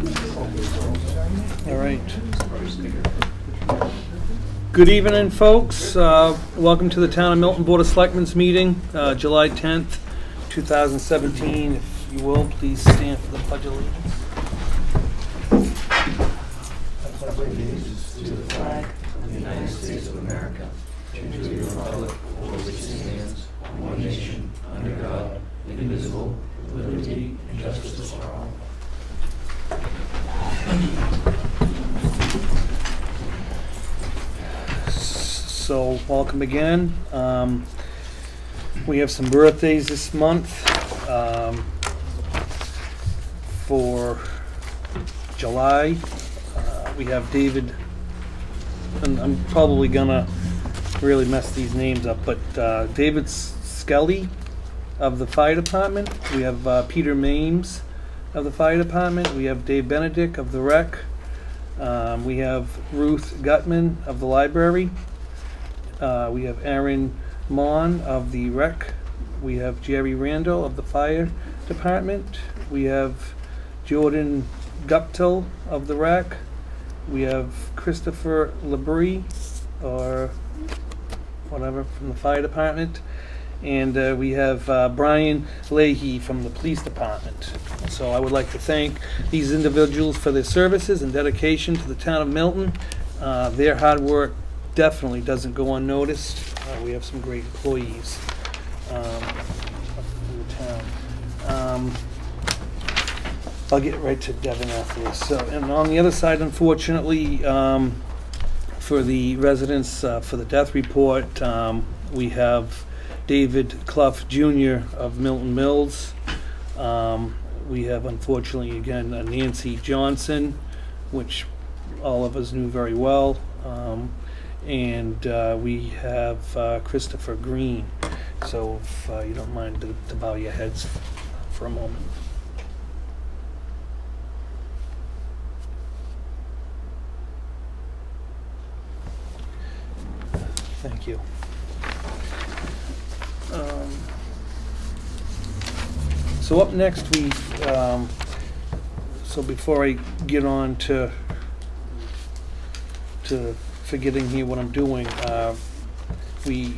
All right. Good evening, folks. Welcome to the Town of Milton Board of Selectmen's meeting, July 10th, 2017. If you will, please stand for the Pledge of Allegiance. I pledge allegiance to the flag of the United States of America, and to the republic for which it stands, one nation, under God, indivisible, with liberty and justice for all. So, welcome again. We have some birthdays this month. For July, we have David, and I'm probably gonna really mess these names up, but David Skelly of the Fire Department. We have Peter Mames of the Fire Department. We have Dave Benedict of the Rec. We have Ruth Gutman of the Library. We have Aaron Mon of the Rec. We have Jerry Randall of the Fire Department. We have Jordan Guptill of the Rec. We have Christopher Labrie, or whatever, from the Fire Department. And we have Brian Leahy from the Police Department. So I would like to thank these individuals for their services and dedication to the town of Milton. Their hard work definitely doesn't go unnoticed. We have some great employees in the town. I'll get right to Devin after this. So, and on the other side, unfortunately, for the residents for the death report, we have David Clough Jr. of Milton Mills. We have, unfortunately, again, Nancy Johnson, which all of us knew very well. And we have Christopher Green. So if you don't mind to bow your heads for a moment. Thank you. So up next, so before I get on to forgetting here what I'm doing, we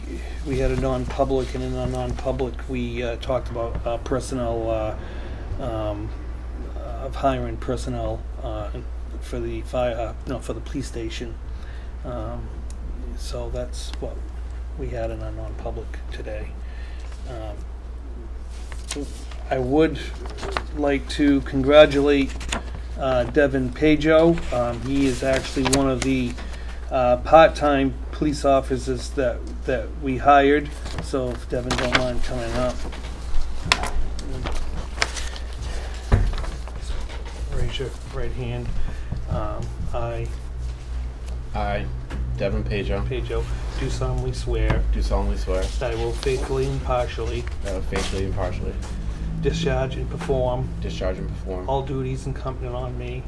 had a non-public, and in a non-public we talked about personnel, of hiring personnel for the fire, for the police station. So that's what we had in our non-public today. I would like to congratulate Devin Pajo. He is actually one of the part-time police officers that we hired. So if Devin don't mind coming up. Raise your right hand. I, Devin Pajo, do solemnly swear that I will faithfully and impartially discharge and perform all duties incumbent on me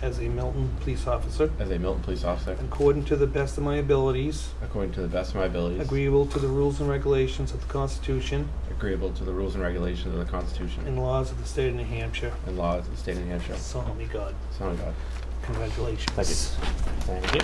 as a Milton police officer according to the best of my abilities, agreeable to the rules and regulations of the Constitution and laws of the state of New Hampshire. So help me God. Congratulations. Thank you.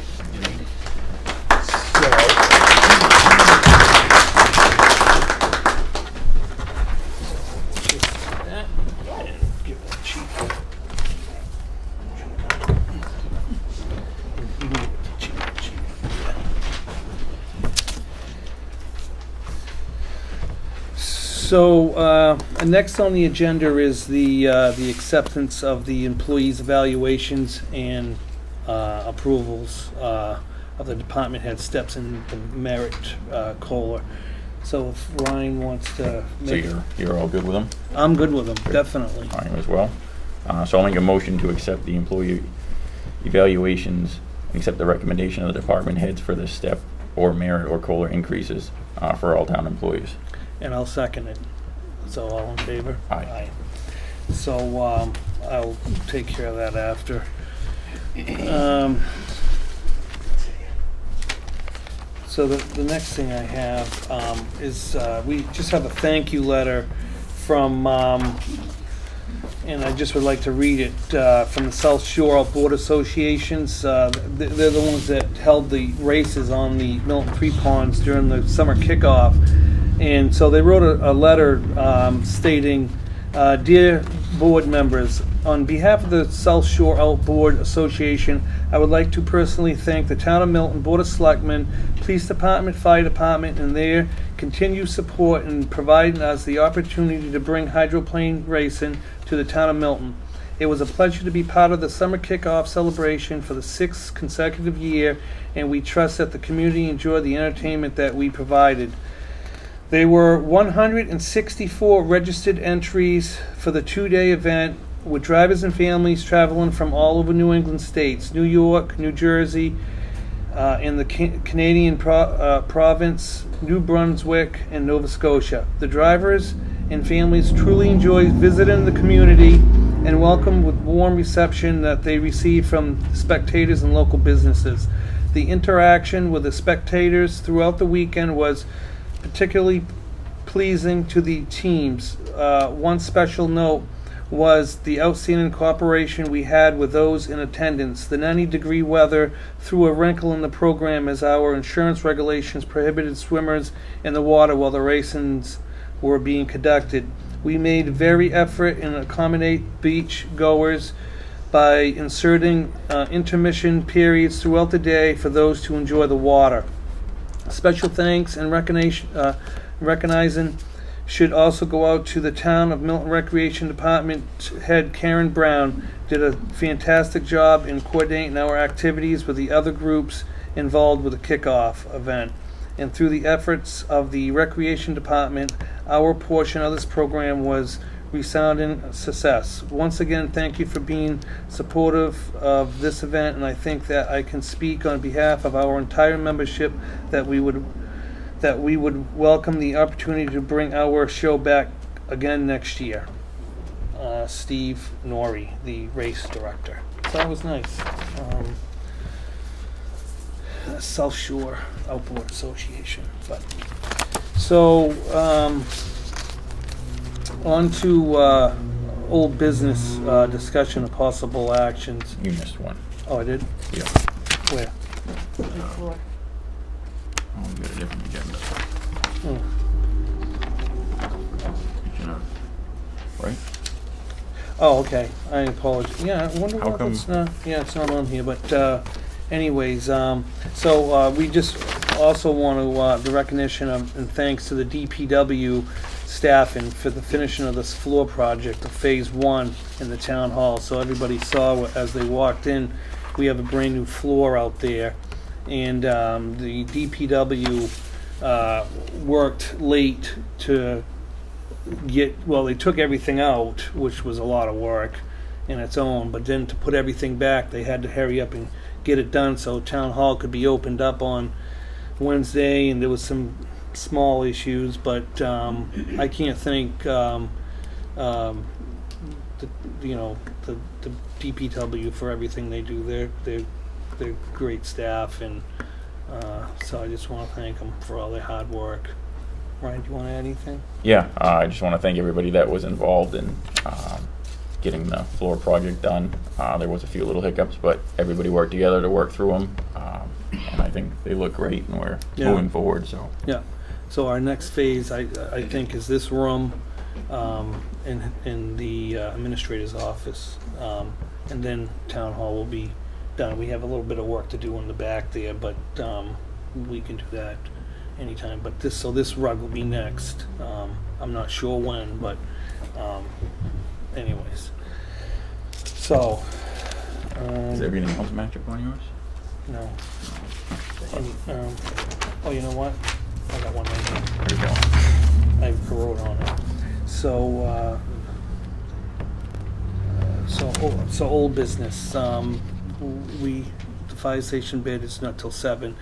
So next on the agenda is the acceptance of the employees' evaluations and approvals of the department head steps in the merit COLA. So if Ryan wants to make... So you're all good with them? I'm good with them, Good. definitely. I am as well. So I'll make a motion to accept the employee evaluations and accept the recommendation of the department heads for the step or merit or COLA increases for all town employees. And I'll second it. So all in favor? Aye. So I'll take care of that after. So the next thing I have is we just have a thank you letter from and I just would like to read it from the South Shore Outboard Associations. They're the ones that held the races on the Milton Three Ponds during the summer kickoff. And so they wrote a letter stating, Dear board members, on behalf of the South Shore Outboard Association, I would like to personally thank the Town of Milton Board of Selectmen, Police Department, Fire Department, and their continued support in providing us the opportunity to bring hydroplane racing to the Town of Milton. It was a pleasure to be part of the summer kickoff celebration for the 6th consecutive year, and we trust that the community enjoyed the entertainment that we provided. There were 164 registered entries for the 2-day event, with drivers and families traveling from all over New England states, New York, New Jersey, and the Canadian province, New Brunswick, and Nova Scotia. The drivers and families truly enjoyed visiting the community and welcomed with warm reception that they received from spectators and local businesses. The interaction with the spectators throughout the weekend was particularly pleasing to the teams. One special note was the outstanding cooperation we had with those in attendance. The 90-degree weather threw a wrinkle in the program as our insurance regulations prohibited swimmers in the water while the races were being conducted. We made very effort in accommodate beach goers by inserting intermission periods throughout the day for those to enjoy the water. Special thanks and recognizing should also go out to the Town of Milton Recreation Department head Karen Brown. Did a fantastic job in coordinating our activities with the other groups involved with the kickoff event. And through the efforts of the Recreation Department, our portion of this program was resounding success. Once again, thank you for being supportive of this event, and I think that I can speak on behalf of our entire membership that we would welcome the opportunity to bring our show back again next year. Steve Norrie, the race director. So that was nice. South Shore Outboard Association. But so on to old business discussion of possible actions. You missed one. Oh, I did? Yeah. Where? Before. Oh, we got a different agenda. Oh. You know, right? Oh, okay. I apologize. Yeah, I wonder How why come- it's not. Yeah, it's not on here. But anyways, so we just also want to the recognition of and thanks to the DPW staff and for the finishing of this floor project of Phase 1 in the town hall. So everybody saw as they walked in, we have a brand new floor out there, and the DPW worked late to get, well, they took everything out, which was a lot of work in its own, but then to put everything back, they had to hurry up and get it done so town hall could be opened up on Wednesday, and there was some small issues, but I can't thank the DPW for everything they do. They're great staff, and so I just want to thank them for all their hard work. Ryan, do you want to add anything? Yeah, I just want to thank everybody that was involved in getting the floor project done. There was a few little hiccups, but everybody worked together to work through them, and I think they look great, and we're moving forward. So yeah. So our next phase, I think, is this room in the administrator's office, and then town hall will be done. We have a little bit of work to do in the back there, but we can do that anytime. But this rug will be next. I'm not sure when, but anyways. So is everything else match up on yours? no. Oh, you know what? I got one right here. There you go. I wrote on it. So old business. The fire station bid is not till 7.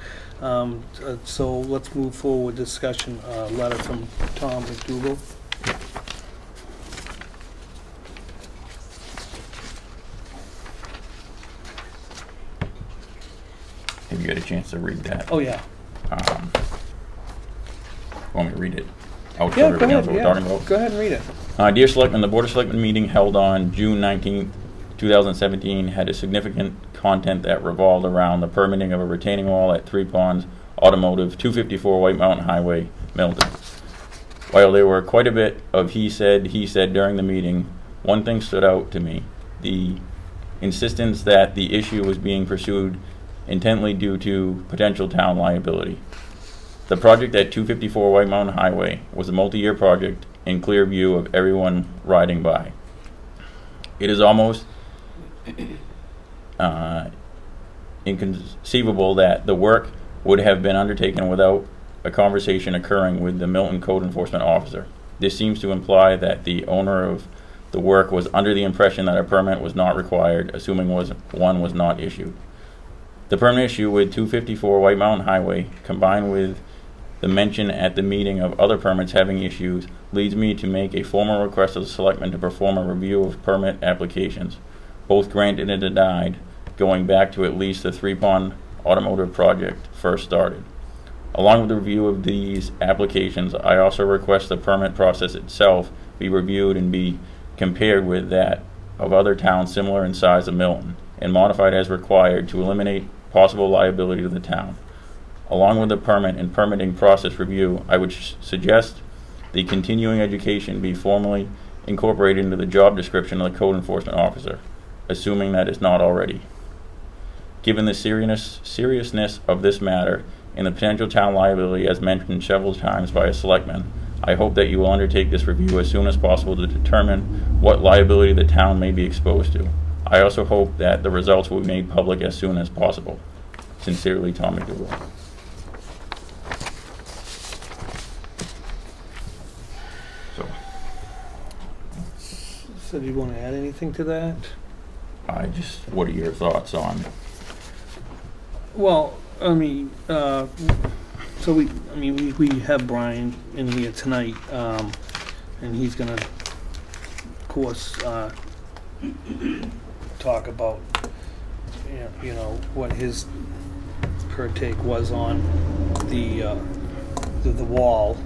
So let's move forward. Discussion. Letter from Tom McDougal. Have you got a chance to read that? Oh yeah. Want me to read it? Out to Yeah. Go everybody else ahead. what we're talking about? Go ahead and read it. Dear Selectmen, the Board of Selectmen meeting held on June 19th, 2017 had a significant content that revolved around the permitting of a retaining wall at 3 Ponds Automotive, 254 White Mountain Highway, Milton. While there were quite a bit of he said during the meeting, one thing stood out to me: the insistence that the issue was being pursued intently due to potential town liability. The project at 254 White Mountain Highway was a multi-year project in clear view of everyone riding by. It is almost inconceivable that the work would have been undertaken without a conversation occurring with the Milton Code Enforcement Officer. This seems to imply that the owner of the work was under the impression that a permit was not required, assuming one was not issued. The permit issue with 254 White Mountain Highway, combined with the mention at the meeting of other permits having issues, leads me to make a formal request of the Selectmen to perform a review of permit applications, both granted and denied, going back to at least the 3 Pond Automotive project first started. Along with the review of these applications, I also request the permit process itself be reviewed and be compared with that of other towns similar in size of Milton, and modified as required to eliminate possible liability to the town. Along with the permit and permitting process review, I would suggest the continuing education be formally incorporated into the job description of the Code Enforcement Officer, assuming that is not already. Given the seriousness of this matter and the potential town liability as mentioned several times by a selectman, I hope that you will undertake this review as soon as possible to determine what liability the town may be exposed to. I also hope that the results will be made public as soon as possible. Sincerely, Tom McDougall. So do you want to add anything to that? What are your thoughts on? Well, I mean, so we have Brian in here tonight, and he's gonna, of course, talk about, you know, what his per take was on the wall.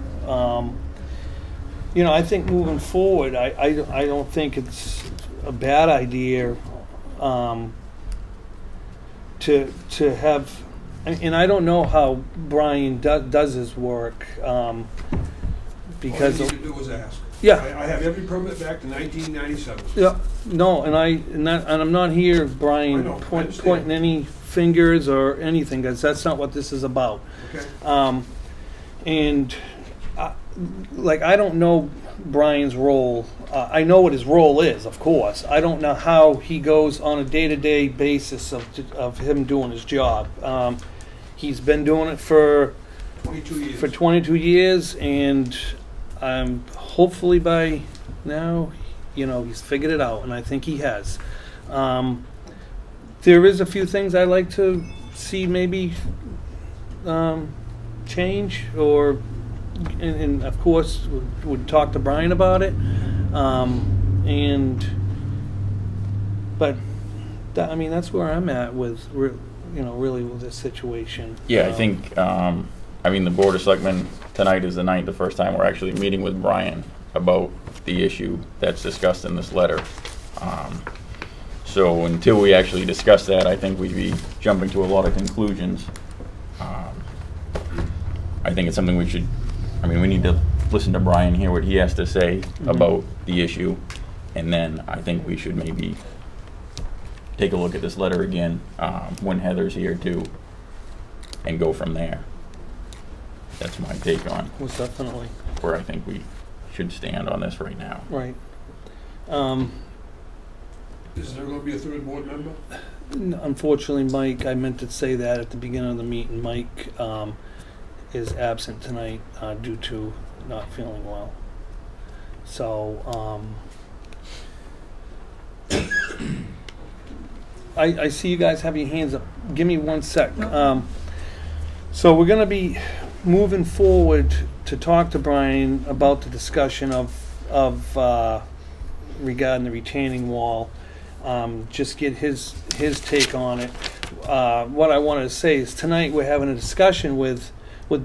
You know, I think moving forward, I don't think it's a bad idea to have, and I don't know how Brian does his work because all you need to do is ask. Yeah, I have every permit back to 1997. Yeah, no, and I'm not here, Brian, pointing any fingers or anything, because that's not what this is about. Okay. And like, I don't know Brian's role. I know what his role is, of course. I don't know how he goes on a day-to-day basis of him doing his job. He's been doing it for 22 years. For 22 years, and hopefully by now, you know, he's figured it out, and I think he has. There is a few things I like to see maybe change, or and of course would talk to Brian about it. But I mean, that's where I'm at with really with this situation. Yeah, I think I mean, the Board of Selectmen tonight is the first time we're actually meeting with Brian about the issue that's discussed in this letter. So until we actually discuss that, I think we'd be jumping to a lot of conclusions. I think it's something we should, I mean, we need to listen to Brian, hear what he has to say about the issue, and then I think we should maybe take a look at this letter again when Heather's here too, and go from there. That's my take on Most definitely. where I think we should stand on this right now. Right. Is there going to be a third board member? Unfortunately, Mike, I meant to say that at the beginning of the meeting, Mike is absent tonight due to not feeling well. So, I see you guys have your hands up. Give me 1 sec. So we're going to be moving forward to talk to Brian about the discussion of regarding the retaining wall. Just get his take on it. What I wanted to say is tonight we're having a discussion with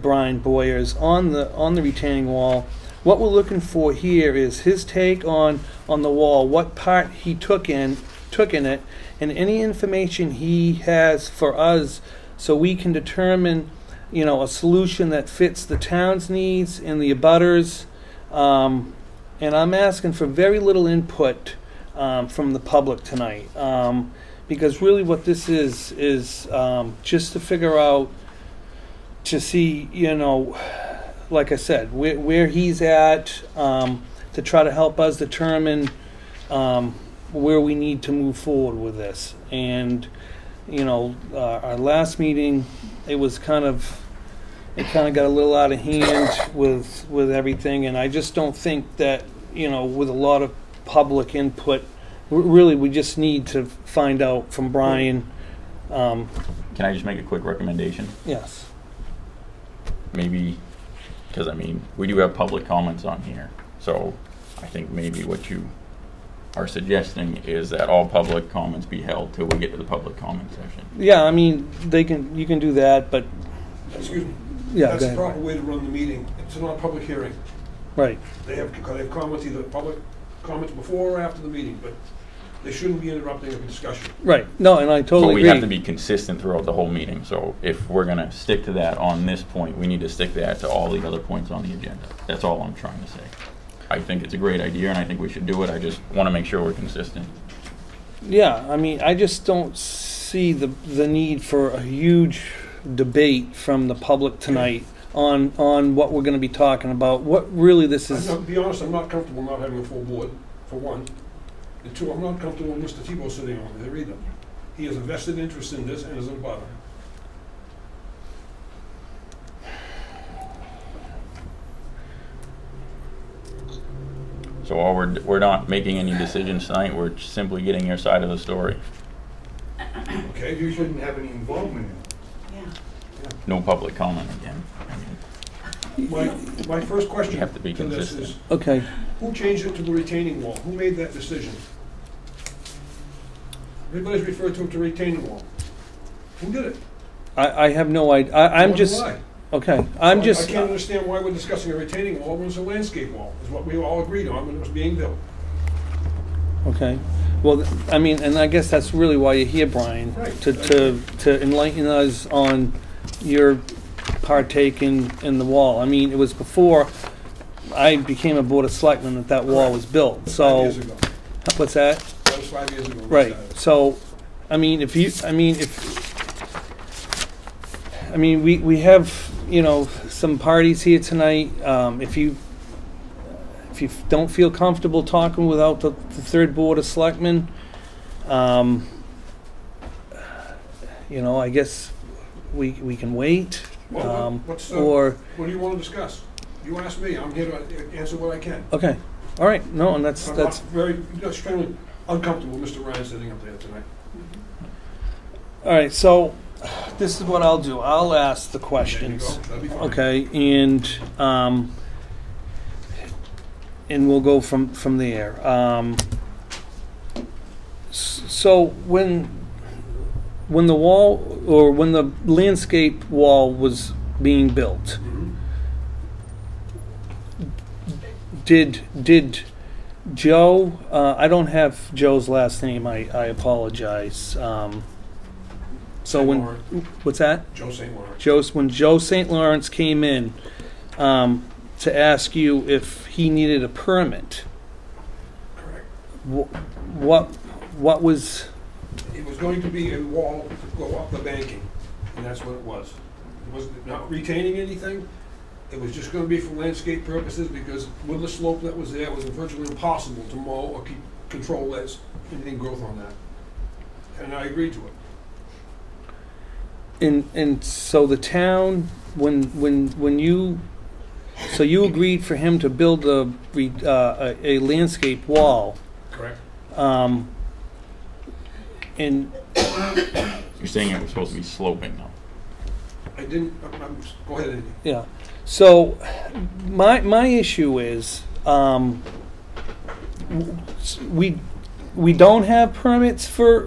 Brian Boyers on the retaining wall what we're looking for here is his take on the wall, what part he took in it, and any information he has for us, so we can determine, you know, a solution that fits the town's needs and the abutters. And I'm asking for very little input from the public tonight, because really what this is just to figure out, to see, you know, like I said, where he's at, to try to help us determine where we need to move forward with this. And, you know, our last meeting, it kind of got a little out of hand with everything, and I just don't think that, you know, with a lot of public input, really we just need to find out from Brian. Can I just make a quick recommendation? Yes. Maybe, because I mean, we do have public comments on here, so I think maybe what you are suggesting is that all public comments be held till we get to the public comment session. Yeah, I mean, you can do that, but Excuse me. yeah, That's go the ahead. proper way to run the meeting. It's not a public hearing. Right. They have comments, either public comments before or after the meeting, but they shouldn't be interrupting a discussion. Right. No, and I But totally we agree. have to be consistent throughout the whole meeting, so if we're gonna stick to that on this point, we need to stick that to all the other points on the agenda. That's all I'm trying to say. I think it's a great idea, and I think we should do it. I just want to make sure we're consistent. Yeah, I mean, I just don't see the need for a huge debate from the public tonight on what we're going to be talking about. What really this is. To be honest, I'm not comfortable not having a full board, for one. And two, I'm not comfortable with Mr. Tebow sitting on there either. He has a vested interest in this and is a butter. So all we're not making any decisions tonight. We're simply getting your side of the story. Okay, You shouldn't have any involvement in it. Yeah. No public comment again. my first We question have to be to this consistent. is, Okay. who changed it to the retaining wall? Who made that decision? Everybody's referred to it to retaining wall. Who did it? I have no idea. I'm Nor do just. I. Okay. I'm I just. can't understand why we're discussing a retaining wall when it's a landscape wall, is what we all agreed on when it was being built. Okay. Well, I mean, and I guess that's really why you're here, Brian, Right. to enlighten us on your partake in the wall. I mean, it was before I became a board of selectmen that wall was built. 5 So, years ago. what's that? That was 5 years ago. we Right. started. So, we have, you know, some parties here tonight. If you don't feel comfortable talking without the third board of selectmen, you know, I guess we can wait. Well, Or what do you want to discuss? You ask me, I'm here to answer what I can. okay, all right. No, and that's I'm extremely uncomfortable with Mr. Ryan sitting up there tonight. all right. So this is what I'll do. I'll ask the There you questions. go. That'd be fine. Okay, and we'll go from there. So when the wall, or when the landscape wall was being built, Mhm. did Joe? I don't have Joe's last name. I apologize. So when Lawrence. what's that? Joe St. Lawrence. When Joe St. Lawrence came in to ask you if he needed a permit, Correct. what was? It was going to be a wall to go up the banking, and that's what it was. It was not retaining anything. It was just going to be for landscape purposes, because with the slope that was there, it was virtually impossible to mow or control anything growth on that. And I agreed to it. And so the town, when you agreed for him to build a landscape wall, Correct. and You're saying it was supposed to be sloping though. I didn't, go ahead, Andy. yeah. So my issue is we don't have permits for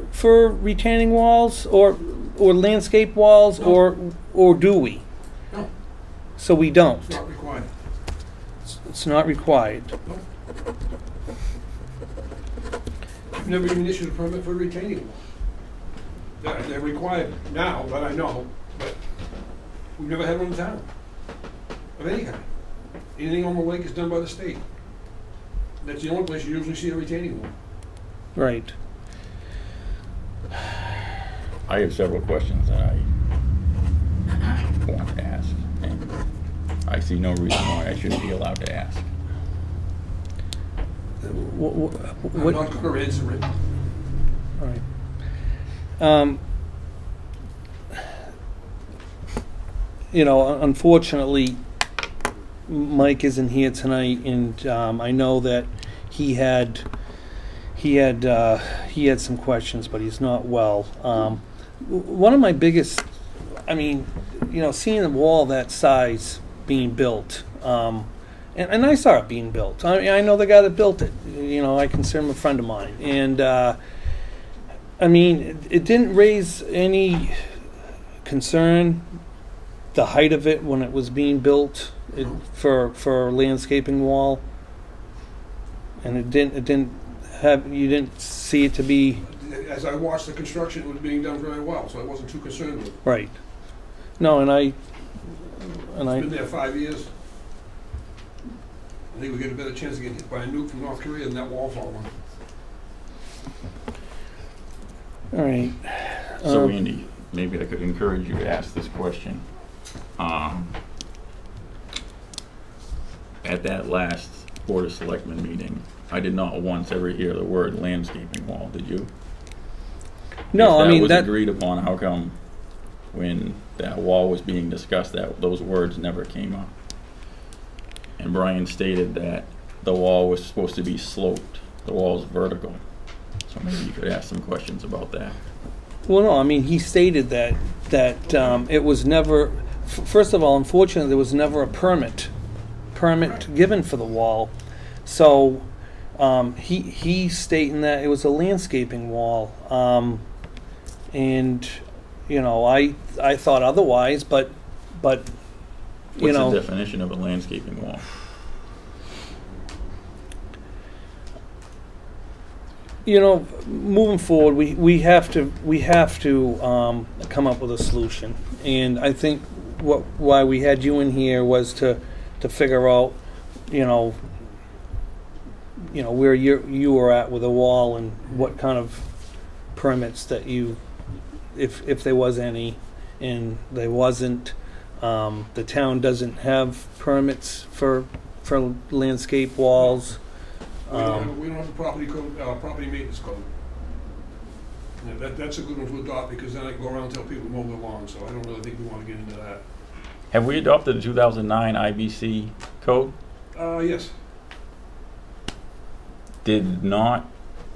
retaining walls or landscape walls, No. or do we? No, So we don't. it's not required. It's not required. I've never even issued a permit for a retaining wall. They're required now, that I know, but we've never had one in town of any kind. Anything on the lake is done by the state. That's the only place you usually see a retaining wall. Right. I have several questions that I want to ask, and I see no reason why I shouldn't be allowed to ask. I'm not going to answer it. All right. You know, unfortunately, Mike isn't here tonight, and I know that he had some questions, but he's not well. One of my biggest, I mean, you know, seeing a wall that size being built, and I saw it being built. I know the guy that built it. You know, I consider him a friend of mine, and I mean, it didn't raise any concern, the height of it when it was being built for a landscaping wall, and it didn't have, you didn't see it to be. As I watched the construction, it was being done very well, so I wasn't too concerned with it. Right. No, It's been there 5 years. I think we get a better chance to get hit by a nuke from North Korea than that wall falling. All right. So Andy, maybe I could encourage you to ask this question. At that last Board of Selectmen meeting, I did not once ever hear the word landscaping wall, did you? No, If I mean was that. agreed upon, how come when that wall was being discussed that those words never came up? And Brian stated that the wall was supposed to be sloped. The wall is vertical. So maybe you could ask some questions about that. Well, no, I mean he stated that it was never. First of all, unfortunately, there was never a permit given for the wall. So he's stating that it was a landscaping wall, and you know I thought otherwise, but you What's know. the definition of a landscaping wall? You know, moving forward, we have to come up with a solution, and I think why we had you in here was to figure out, you know where you were at with the wall and what kind of permits that you, if there was any, and there wasn't. The town doesn't have permits for landscape walls. We don't have a property code, property maintenance code. Yeah, that's a good one to adopt, because then I can go around and tell people to mow their lawn, so I don't really think we want to get into that. Have we adopted the 2009 IBC code? Yes. Did not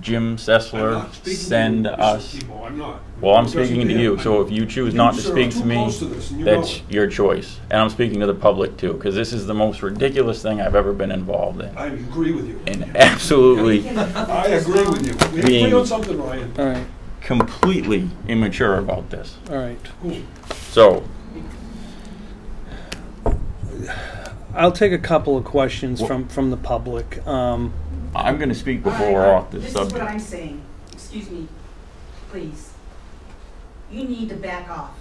Jim I'm Sessler not speaking send to us? people. I'm not. Well, I'm Because speaking to did. you, so if you choose not to sir, speak are to too me, close to this, and you know that's it. your choice. And I'm speaking to the public too, because this is the most ridiculous thing I've ever been involved in. I agree with you. And absolutely I agree with you. We Being- agree on something, Ryan. All right, completely immature about this. all right. Cool. So, I'll take a couple of questions from the public. I'm going to speak before we're off this This is what subject. I'm saying. Excuse me, please. You need to back off.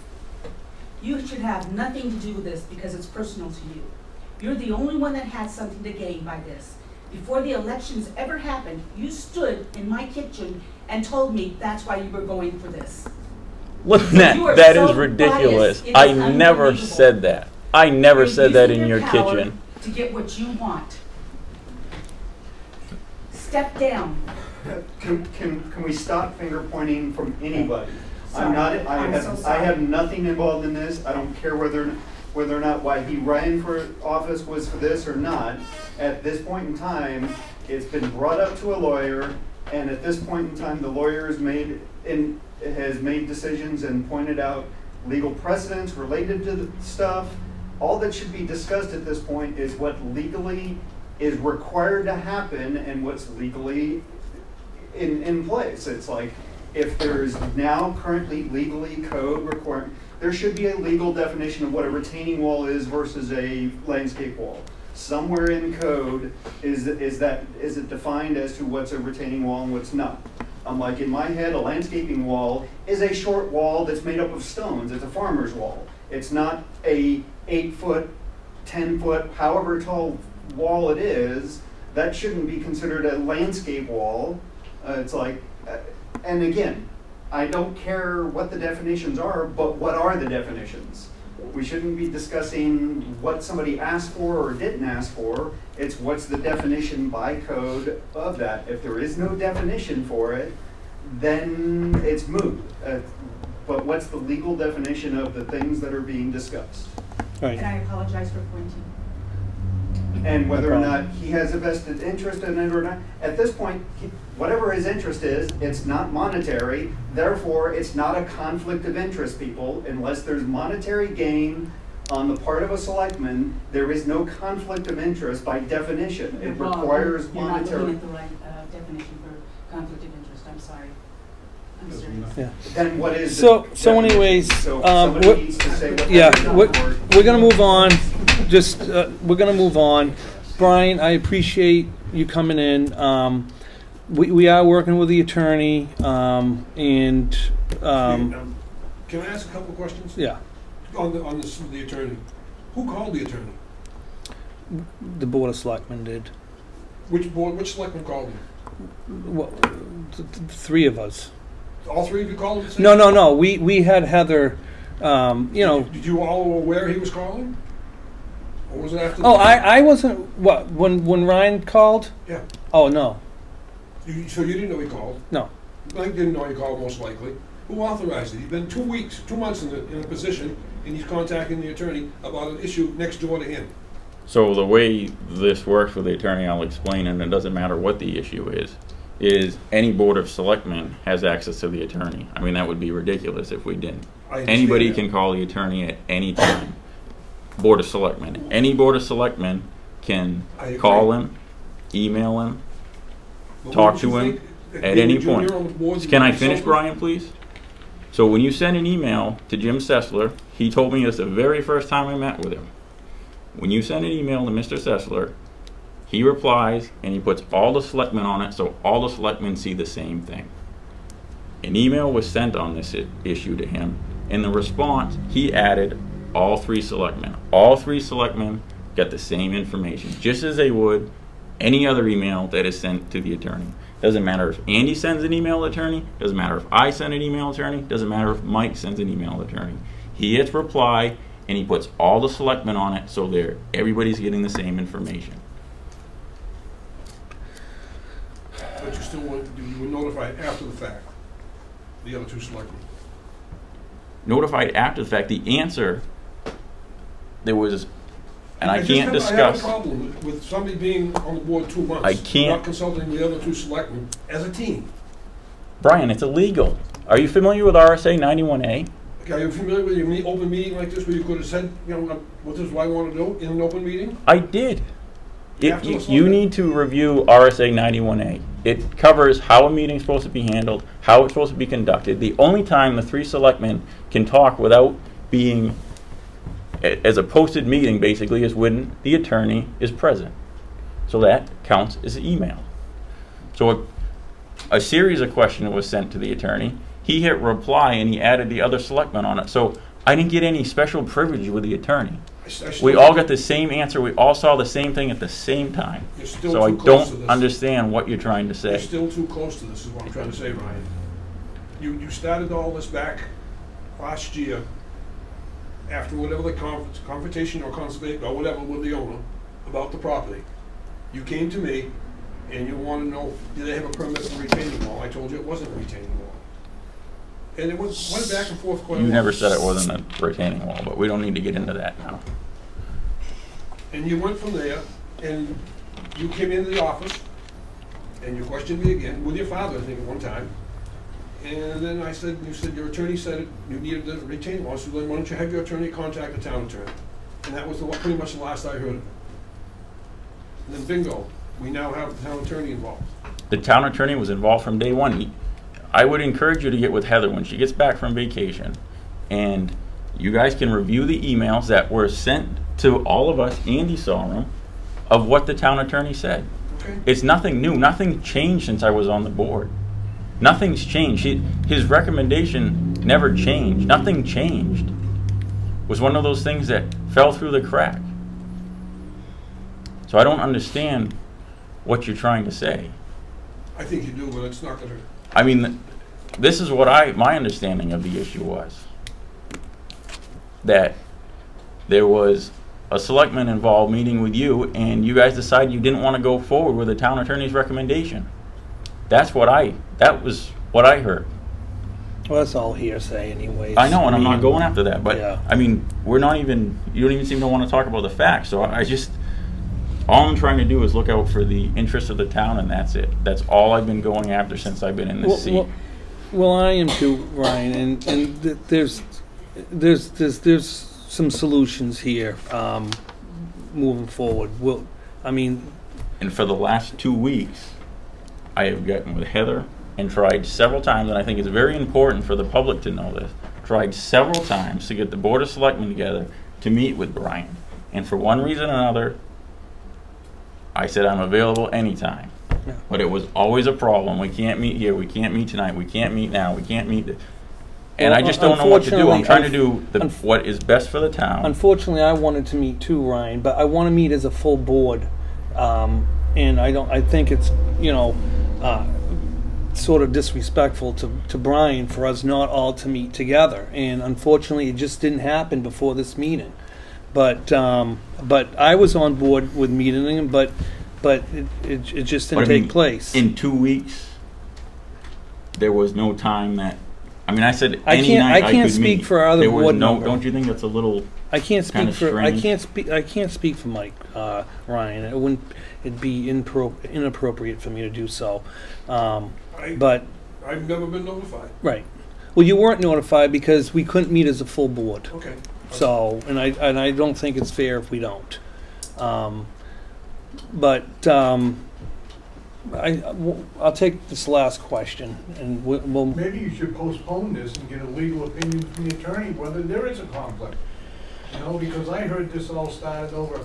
You should have nothing to do with this because it's personal to you. You're the only one that has something to gain by this. Before the elections ever happened, you stood in my kitchen and told me that's why you were going for this. Look, You are that so is ridiculous. biased, it I is never unbelievable. said that. I never You're said that using in your power kitchen. to get what you want. Step down. Can we stop finger pointing from anybody? Sorry. I'm not, I'm so I sorry. have nothing involved in this. I don't care whether or not why he ran for office was for this or not. At this point in time, it's been brought up to a lawyer, and at this point in time, the lawyer has made decisions and pointed out legal precedents related to the stuff. All that should be discussed at this point is what legally is required to happen and what's legally in place. It's like, if there's now currently legally code requiring, there should be a legal definition of what a retaining wall is versus a landscape wall. somewhere in code is it defined as to what's a retaining wall and what's not. Like in my head, a landscaping wall is a short wall that's made up of stones. It's a farmer's wall. It's not a 8-foot, 10-foot, however tall wall it is. That shouldn't be considered a landscape wall. It's like, and again, I don't care what the definitions are, but what are the definitions? We shouldn't be discussing what somebody asked for or didn't ask for. It's what's the definition by code of that. If there is no definition for it, then it's moot. But what's the legal definition of the things that are being discussed? Right. And I apologize for pointing. And whether or not he has a vested interest in it or not, at this point, whatever his interest is, it's not monetary. Therefore, it's not a conflict of interest, people. Unless there's monetary gain on the part of a selectman, there is no conflict of interest by definition. You're It wrong. requires You're not monetary. looking at the right definition for conflict of interest. I'm sorry. I'm serious. Yeah. Then what is So the anyways, definition? So what- somebody needs to say what Yeah, that is we're, for. we're gonna move on. Just we're gonna move on. Brian, I appreciate you coming in. We are working with the attorney, and Can I ask a couple of questions? yeah, On the attorney. Who called the attorney? the Board of Selectmen did. Which selectman called him? Well, three of us. All three of you called him? at the same No, time? no, no. We had Heather. You know. Did you all aware he was calling? Or was it after? Oh, I wasn't. What when Ryan called? Yeah. Oh no, So you didn't know he called? no. Mike didn't know he called, most likely. Who authorized it? He's been 2 months in a position, and he's contacting the attorney about an issue next door to him. So the way this works with the attorney, I'll explain, and it doesn't matter what the issue is any Board of Selectmen has access to the attorney. I mean, that would be ridiculous if we didn't. I understand Anybody that. can call the attorney at any time. Board of Selectmen. Any Board of Selectmen can I agree. call him, email him, But talk wouldn't you to him think that at being any a junior point. on the board, Can I you'd be finish, consulted? Brian, please? So when you send an email to Jim Sessler, he told me this the very first time I met with him. When you send an email to Mr. Sessler, he replies and he puts all the selectmen on it so all the selectmen see the same thing. An email was sent on this issue to him. In the response, he added all three selectmen. All three selectmen get the same information, just as they would any other email that is sent to the attorney. Doesn't matter if Andy sends an email to the attorney, doesn't matter if I send an email to the attorney, doesn't matter if Mike sends an email to the attorney. He hits reply and he puts all the selectmen on it so everybody's getting the same information. But you were notified after the fact, the other two selectmen. Notified after the fact, the answer, there was, and I can't I have discuss. a problem with somebody being on the board 2 months. I can't- Not consulting the other two selectmen as a team. Brian, it's illegal. Are you familiar with RSA 91A? Okay, are you familiar with an open meeting like this where you could have said, you know, what this is what I want to do in an open meeting? I did. After the You selectmen? need to review RSA 91A. It covers how a meeting's supposed to be handled, how it's supposed to be conducted. The only time the three selectmen can talk without being, as a posted meeting basically, is when the attorney is present. So that counts as an email. So a series of questions was sent to the attorney. He hit reply and he added the other selectmen on it. So I didn't get any special privilege with the attorney. We all got the same answer. We all saw the same thing at the same time. You're still So I too close to don't this. understand what you're trying to You're say. still too close to this, is what I'm trying to say, Ryan. You started all this back last year after whatever the confrontation or consultation or whatever with the owner about the property. You came to me and you want to know, did they have a permit for retaining wall? I told you it wasn't a retaining wall. And it went back and forth quite a You lot. never said it wasn't a retaining wall, but we don't need to get into that now. And you went from there, and you came into the office, and you questioned me again, with your father, I think, at one time. And then I said, you said your attorney said it, you needed the retaining wall, so then why don't you have your attorney contact the town attorney? And that was pretty much the last I heard of it. And then bingo, we now have the town attorney involved. The town attorney was involved from day one. I would encourage you to get with Heather when she gets back from vacation, and you guys can review the emails that were sent to all of us. Andy saw them, of what the town attorney said. Okay. It's nothing new. Nothing changed since I was on the board. Nothing's changed. His recommendation never changed. Nothing changed. It was one of those things that fell through the crack. So I don't understand what you're trying to say. I think you do, but it's not gonna, I mean, this is what my understanding of the issue was. That there was a selectman involved meeting with you, and you guys decided you didn't want to go forward with the town attorney's recommendation. That was what I heard. Well, that's all hearsay anyways. I know, and I'm not going after that, but Yeah. I mean, you don't even seem to want to talk about the facts. So all I'm trying to do is look out for the interests of the town, and that's it. That's all I've been going after since I've been in this seat. Well, I am too, Ryan, and there's some solutions here moving forward. And for the last 2 weeks, I have gotten with Heather and tried several times, and I think it's very important for the public to know this, tried several times to get the Board of Selectmen together to meet with Brian. And for one reason or another, I said I'm available anytime. Yeah. But it was always a problem. We can't meet here, we can't meet tonight, we can't meet now, we can't meet. And I just don't know what to do. I'm trying to do what is best for the town. Unfortunately, I wanted to meet too, Ryan, but I want to meet as a full board. And I think it's, sort of disrespectful to Brian for us not all to meet together. And unfortunately, it just didn't happen before this meeting. But I was on board with meeting him, but it just didn't take place. In 2 weeks, there was no time that. I said any night I can't could speak meet. for our other There was board no. member. Don't you think that's a little? I can't speak for. I strange? can't speak for Mike, Ryan. It'd be inappropriate for me to do so. But I've never been notified. right. Well, you weren't notified because we couldn't meet as a full board. Okay. So, and I don't think it's fair if we don't. I'll take this last question, and we'll Maybe you should postpone this and get a legal opinion from the attorney whether there is a conflict. Because I heard this all started over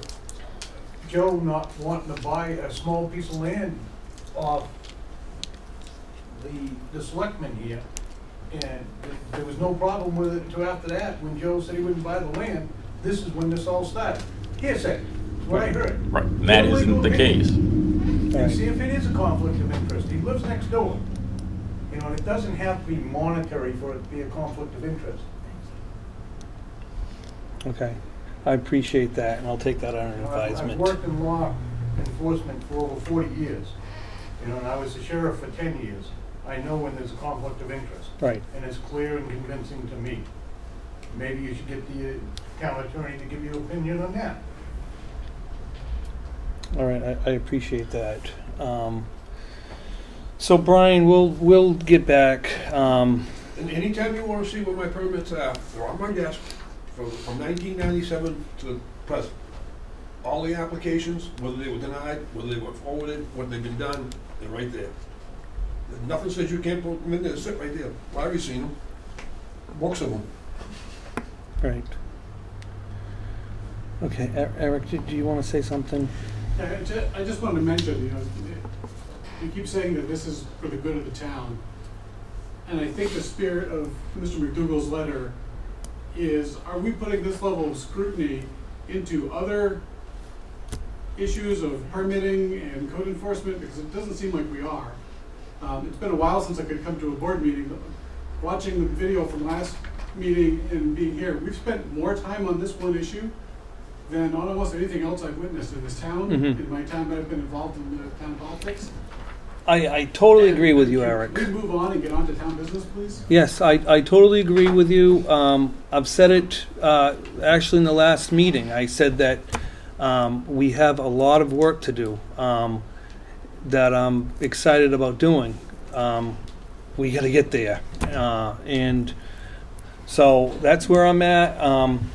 Joe not wanting to buy a small piece of land off the selectmen here. And there was no problem with it until after that, when Joe said he wouldn't buy the land. This is when this all started. Hearsay, that's what I heard. Right. And that isn't the case. And see if it is a conflict of interest. He lives next door. And it doesn't have to be monetary for it to be a conflict of interest. Okay. I appreciate that, and I'll take that under I've advisement. worked in law enforcement for over 40 years. And I was the sheriff for 10 years. I know when there's a conflict of interest. Right. And it's clear and convincing to me. Maybe you should get the town attorney to give you an opinion on that. All right, I appreciate that. So Brian, we'll get back. And anytime you want to see what my permits are, they're on my desk from 1997 to the present. All the applications, whether they were denied, whether they were forwarded, what they've been done, they're right there. Nothing says you can't put them in there, sit right there. Larry's seen them, books of them. Right. Okay, Eric, do you want to say something? I just wanted to mention, you keep saying that this is for the good of the town. And I think the spirit of Mr. McDougall's letter is, are we putting this level of scrutiny into other issues of permitting and code enforcement? Because it doesn't seem like we are. It's been a while since I could come to a board meeting. Watching the video from last meeting and being here, we've spent more time on this one issue than on almost anything else I've witnessed in this town, in my time that I've been involved in the town politics. I totally agree with you, Eric. Can we move on and get on to town business, please? Yes, I totally agree with you. I've said it actually in the last meeting. I said that we have a lot of work to do that I'm excited about doing. We got to get there. And so that's where I'm at.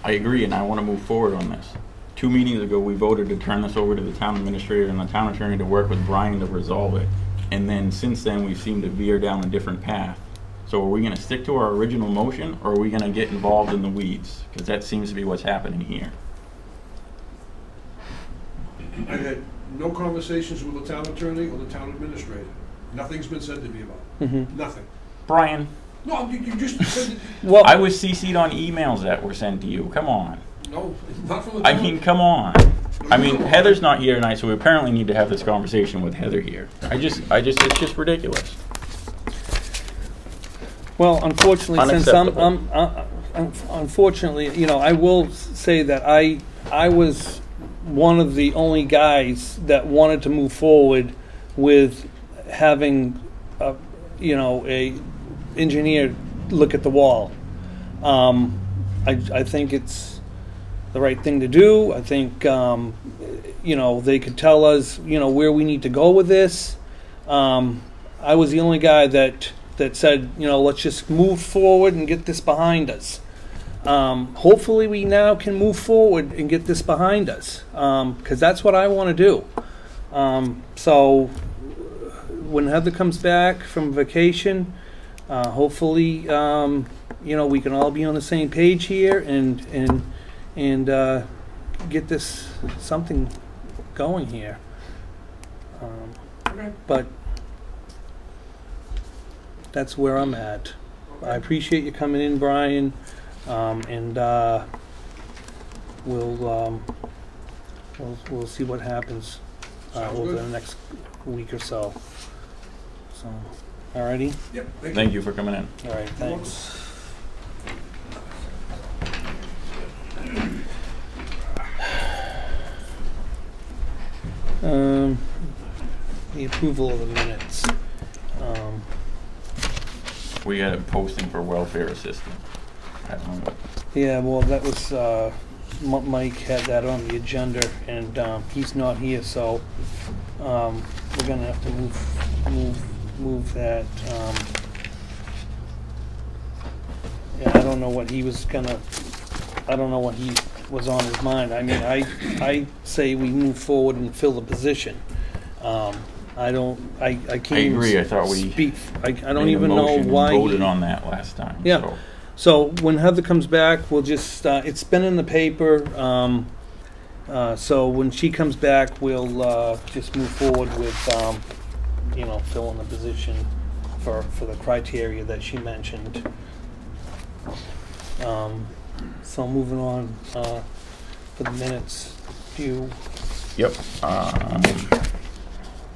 I agree, and I want to move forward on this. 2 meetings ago, we voted to turn this over to the town administrator and the town attorney to work with Brian to resolve it. And then since then, we've seemed to veer down a different path. So are we going to stick to our original motion, or are we going to get involved in the weeds? Because that seems to be what's happening here. I've had no conversations with the town attorney or the town administrator. Nothing's been said to me about it. Mm-hmm. Nothing. Brian, No, you just said, Well, I was CC'd on emails that were sent to you. Come on. no, not from the I town. mean, come on. I mean, Heather's not here tonight, so we apparently need to have this conversation with Heather here. It's just ridiculous. well, unfortunately, since Unacceptable. unfortunately, you know, I will say that I was one of the only guys that wanted to move forward with having, you know, a engineer look at the wall. I think it's the right thing to do. I think, you know, they could tell us, you know, where we need to go with this. I was the only guy that said, you know, let's just move forward and get this behind us. Hopefully we now can move forward and get this behind us, because that's what I want to do. So when Heather comes back from vacation, hopefully, you know, we can all be on the same page here and get this something going here. But that's where I'm at. I appreciate you coming in, Brian, and we'll see what happens Sounds over good. the next week or so. So, alrighty. Yep, Thank you for coming in. All right, thanks. The approval of the minutes. We had a posting for welfare assistant. I don't know what. Yeah, well, that was, Mike had that on the agenda, and he's not here, so we're gonna have to move that. Yeah, I don't know what he was gonna. I don't know what he was on his mind. I mean, I say we move forward and fill the position. I don't. I can't. I agree. I thought we speak. I don't made a even know motion and why. voted on that last time. Yeah. So. So when Heather comes back, we'll just, it's been in the paper, so when she comes back, we'll just move forward with, you know, filling the position for the criteria that she mentioned. So moving on, for the minutes, do you, Yep.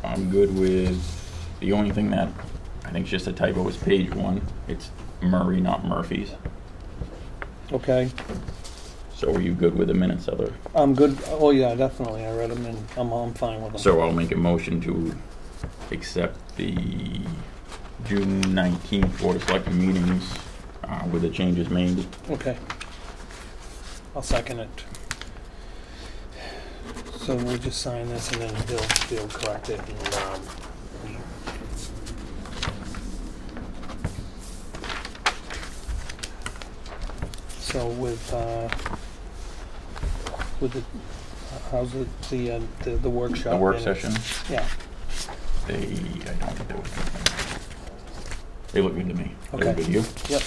I'm good with, the only thing that I think is just a typo is page 1. It's Murray, not Murphy's. okay, So are you good with the minutes, Heather? I'm good, oh yeah, definitely, I read them and I'm fine with them. So I'll make a motion to accept the June 19th Board of Selectmen meetings with the changes made. Okay. I'll second it. So we'll just sign this and then they'll correct it and, so with the, how's it, the workshop? The work minutes? session, Yeah, I don't think they look good. They look good to me. They look Okay. good to you? yep,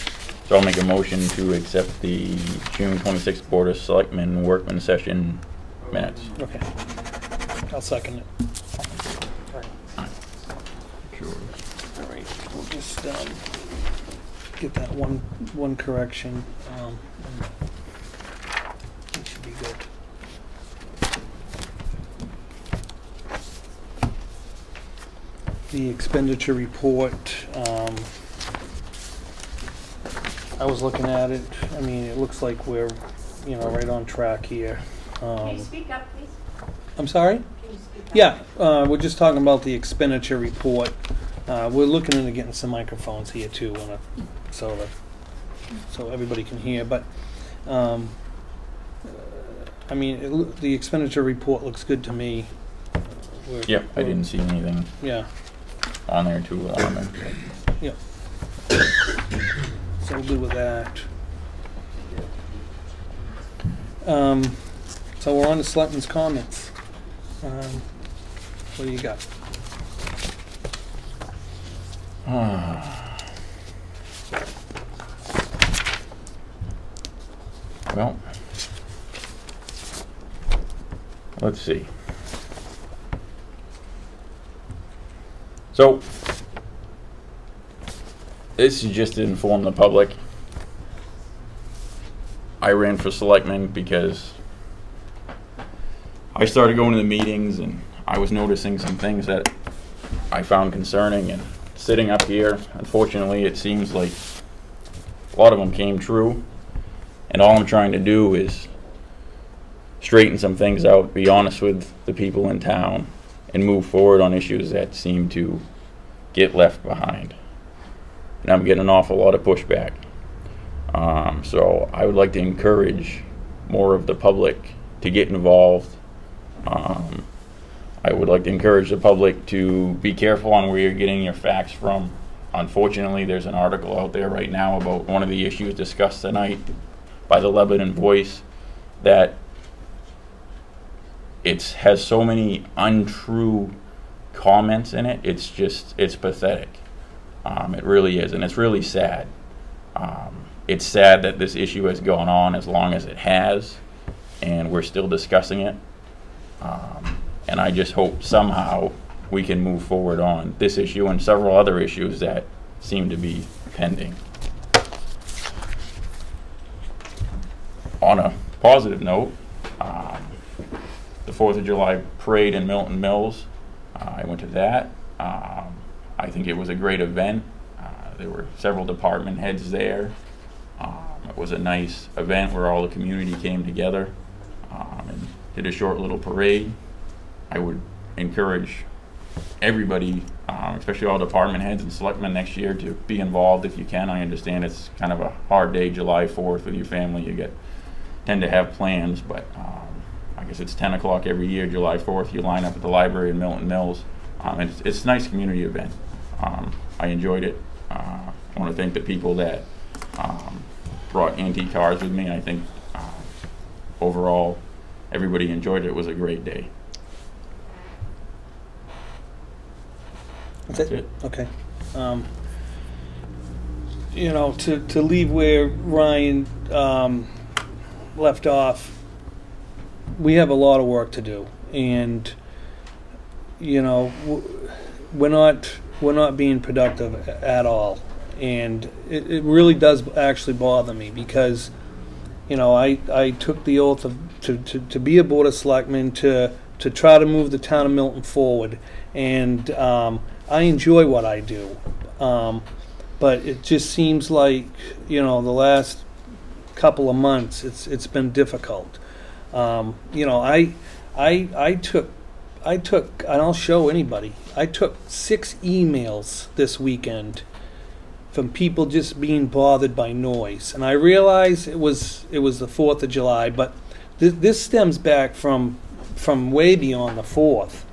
So I'll make a motion to accept the June 26th Board of Selectmen workman session minutes. okay. I'll second it. Sure. All right, we'll just, get that one correction, and it should be good. The expenditure report, I was looking at it, I mean, it looks like we're, you know, right on track here. Can you speak up, please? I'm sorry? Can you speak up? Yeah, we're just talking about the expenditure report. We're looking into getting some microphones here too, so everybody can hear. But I mean, the expenditure report looks good to me. Yep, I didn't see anything Yeah, on there too alarming. yeah. So we're good with that. So we're on to Selectmen's comments. What do you got? Well, let's see. So, this is just to inform the public. I ran for selectman because I started going to the meetings and I was noticing some things that I found concerning, and sitting up here, unfortunately, it seems like a lot of them came true, and all I'm trying to do is straighten some things out, be honest with the people in town, and move forward on issues that seem to get left behind. And I'm getting an awful lot of pushback. So I would like to encourage more of the public to get involved. I would like to encourage the public to be careful on where you're getting your facts from. Unfortunately, there's an article out there right now about one of the issues discussed tonight by the Lebanon Voice that it has so many untrue comments in it. It's pathetic. It really is, and it's really sad. It's sad that this issue has gone on as long as it has, and we're still discussing it. And I just hope somehow we can move forward on this issue and several other issues that seem to be pending. On a positive note, the 4th of July parade in Milton Mills, I went to that. I think it was a great event. There were several department heads there. It was a nice event where all the community came together and did a short little parade. I would encourage everybody, especially all department heads and selectmen next year, to be involved if you can. I understand it's kind of a hard day, July 4th, with your family. You tend to have plans, but I guess it's 10 o'clock every year, July 4th. You line up at the library in Milton Mills. It's a nice community event. I enjoyed it. I want to thank the people that brought antique cars with me. I think overall everybody enjoyed it. It was a great day. That's it? Okay. You know, to leave where Ryan left off, we have a lot of work to do, and you know, we're not being productive at all, and it really does actually bother me because, you know, I took the oath to be a board of selectmen to try to move the town of Milton forward, and I enjoy what I do, but it just seems like, you know, the last couple of months it's been difficult. You know, I took, and I'll show anybody, I took 6 emails this weekend from people just being bothered by noise, and I realize it was the 4th of July, but this stems back from way beyond the 4th,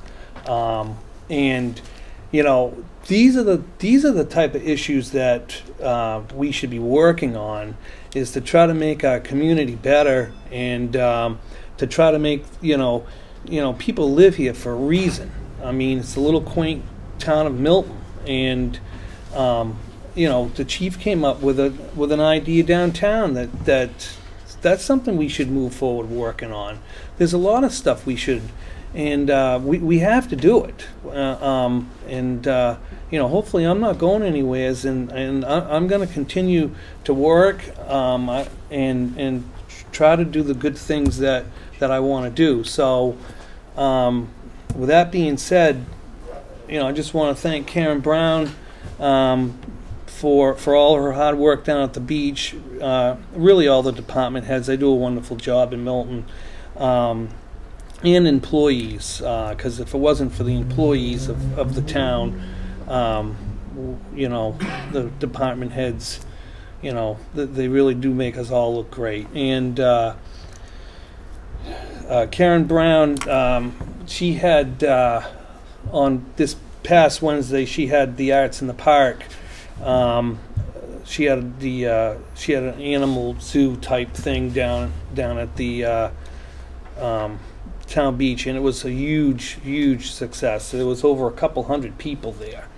and you know, these are the type of issues that we should be working on, is to try to make our community better, and to try to make, you know, people live here for a reason. I mean, it's the little quaint town of Milton, and you know, the chief came up with an idea downtown that's something we should move forward working on. There's a lot of stuff we should. And we have to do it, and you know, hopefully I'm not going anywheres, and I'm going to continue to work and try to do the good things that I want to do. So, with that being said, you know, I just want to thank Karen Brown for all her hard work down at the beach. Really, all the department heads, they do a wonderful job in Milton. And employees, because if it wasn't for the employees of the town, you know, the department heads, you know, they really do make us all look great. And Karen Brown, she had on this past Wednesday, she had the Arts in the Park. She had an animal zoo type thing down at the Town Beach, and it was a huge success. There was over a couple hundred people there,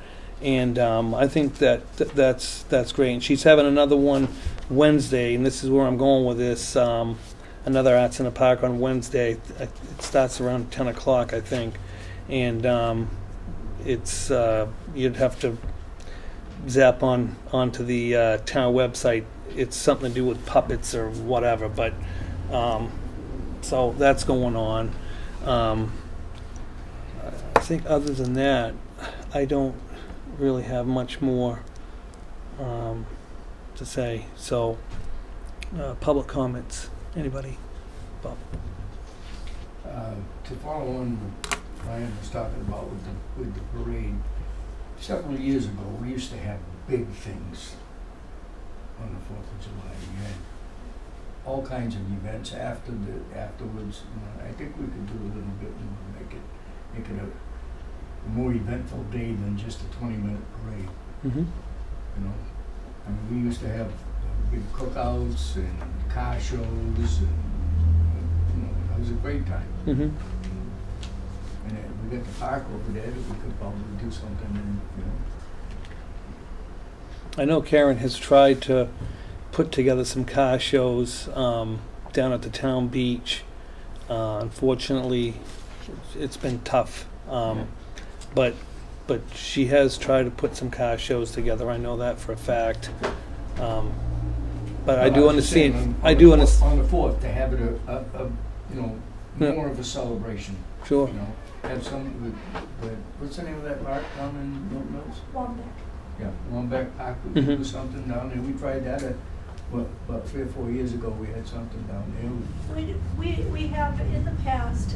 and I think that's great. And she's having another one Wednesday, and this is where I'm going with this. Another Arts in the Park on Wednesday. It starts around 10 o'clock, I think, and it's you'd have to zap onto the town website. It's something to do with puppets or whatever, but so that's going on. I think other than that, I don't really have much more to say. So, public comments. Anybody? Bob? To follow on what Ryan was talking about with the parade, several years ago, we used to have big things on the 4th of July. We had all kinds of events afterwards. I think we could do a little bit more, make it a more eventful day than just a 20-minute parade. Mm-hmm. I mean, we used to have big cookouts and car shows, and it was a great time. Mm-hmm. And we got the park over there that we could probably do something in, I know Karen has tried to put together some car shows down at the town beach. Unfortunately, it's been tough. But she has tried to put some car shows together. I know that for a fact. But I do understand. I do understand. On the 4th, to have it more of a celebration. Sure. Have some. What's the name of that park down in Milton Mills? Wombat. Yeah, Wombat Park. We could do something down there. We tried that about 3 or 4 years ago. We had something down there. We have in the past,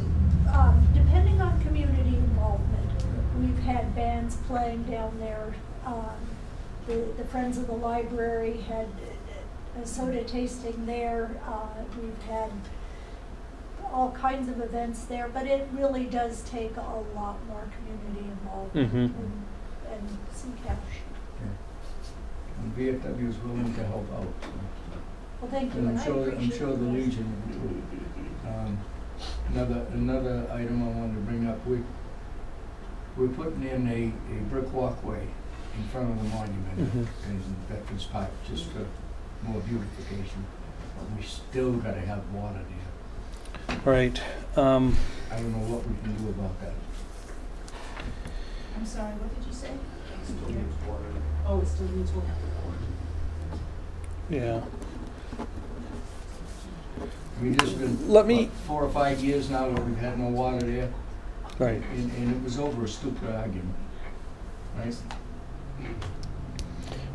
depending on community involvement, we've had bands playing down there. The Friends of the Library had a soda tasting there. We've had all kinds of events there, but it really does take a lot more community involvement and some cash. And VFW is willing to help out. Well, thank you. And and I appreciate I'm sure the that. Legion will too. Another item I wanted to bring up, we're putting in a brick walkway in front of the monument in Veterans Park, just for more beautification. We still gotta have water there. Right. I don't know what we can do about that. I'm sorry, what did you say? Oh, it still needs water. Yeah. We just been, Let me- 4 or 5 years now that we've had no water there, Right. and it was over a stupid argument, right?